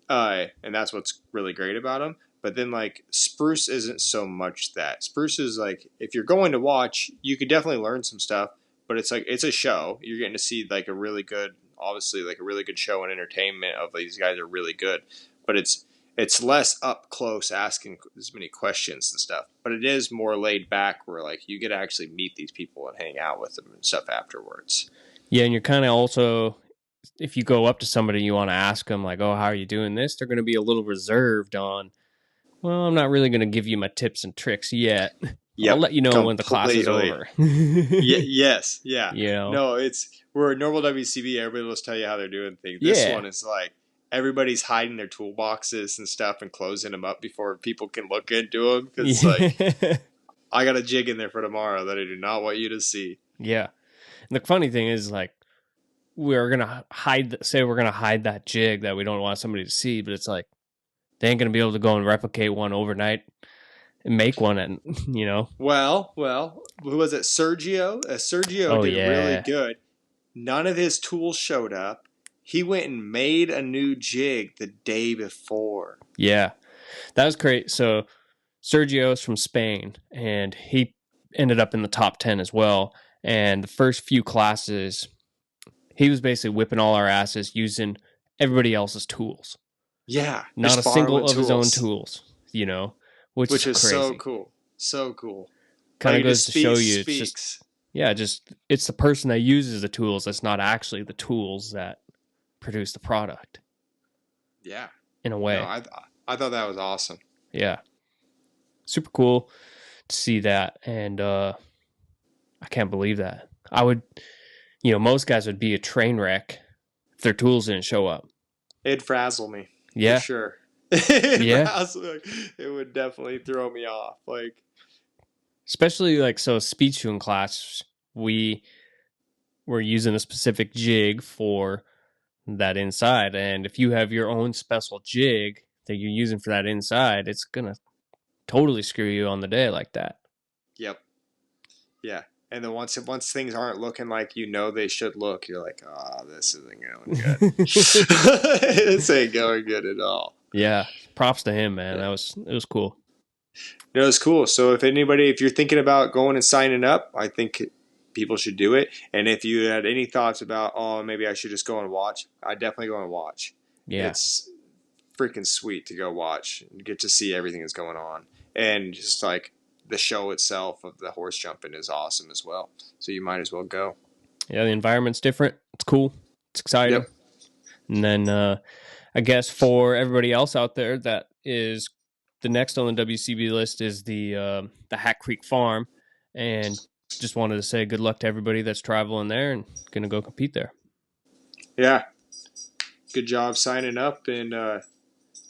and that's what's really great about them. But then like Spruce isn't so much that. Spruce is like if you're going to watch, you could definitely learn some stuff, but it's like it's a show. You're getting to see like a really good, obviously like a really good show and entertainment of these guys are really good, but it's less up close asking as many questions and stuff. But it is more laid back where like you get to actually meet these people and hang out with them and stuff afterwards. Yeah, and you're kind of also, if you go up to somebody, you want to ask them like, "Oh, how are you doing this?" They're going to be a little reserved on. Well, I'm not really going to give you my tips and tricks yet. I'll Yep, let you know when the class is completely. over. Yes, yeah. You know, No, we're a normal WCB. Everybody will just tell you how they're doing things. This yeah, one is like everybody's hiding their toolboxes and stuff and closing them up before people can look into them because like yeah, I got a jig in there for tomorrow that I do not want you to see. yeah. And the funny thing is, like, we're gonna say we're gonna hide that jig that we don't want somebody to see, but it's like they ain't gonna be able to go and replicate one overnight and make one, and Well, who was it? Sergio. Sergio Oh did really yeah, good. None of his tools showed up. He went and made a new jig the day before. yeah, that was great. So Sergio's from Spain, and he ended up in the top 10 as well. And the first few classes, he was basically whipping all our asses using everybody else's tools, Yeah, not a just single borrowing of his own tools, tools. Which is which is so crazy. cool. So cool. Kind Like of it goes just to show you, it's just speaks. yeah, just it's the person that uses the tools that's not actually the tools that produce the product Yeah. in a No, way. I thought that was awesome. Yeah. Super cool to see that. And I can't believe that. I would, most guys would be a train wreck if their tools didn't show up. It'd frazzle me for Yeah. sure. It Yeah. would definitely throw me off. Like, Especially like, so speed shooting class, we were using a specific jig for that inside. And if you have your own special jig that you're using for that inside, it's gonna totally screw you on the day like that. Yep. Yeah. And then once things aren't looking like they should look, you're like, oh, this isn't going good. This ain't going good at all. Yeah, props to him, man. Yeah. It was cool. It's cool. So if you're thinking about going and signing up, I think people should do it. And if you had any thoughts about, oh, maybe I should just go and watch, I definitely go and watch. Yeah. It's freaking sweet to go watch and get to see everything that's going on. And just like the show itself of the horse jumping is awesome as well. So you might as well go. Yeah, the environment's different. It's cool. It's exciting. Yep. And then I guess for everybody else out there, that is the next on the WCB list is the Hat Creek Farm. And just wanted to say good luck to everybody that's traveling there and going to go compete there. Yeah. Good job signing up and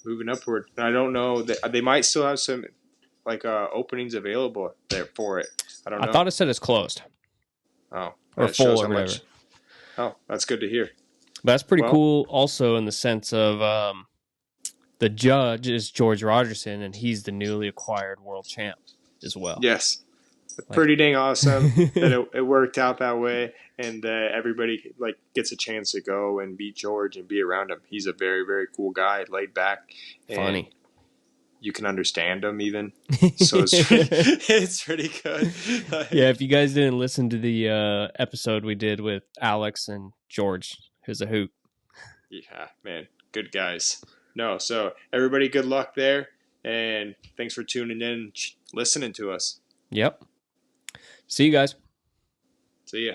moving upward. And I don't know, they might still have some openings available there for it. I don't know. I thought it said it's closed. Oh. Or full or whatever. Oh, that's good to hear. But that's pretty cool also in the sense of the judge is George Rogerson, and he's the newly acquired world champ as well. Yes. Pretty dang awesome that it worked out that way, and everybody gets a chance to go and beat George and be around him. He's a very, very cool guy, laid back. Funny. You can understand him even. So it's pretty good. Yeah, if you guys didn't listen to the episode we did with Alex and George, who's a hoot. Yeah, man. Good guys. No, so everybody good luck there, and thanks for tuning in, listening to us. Yep. See you guys. See ya.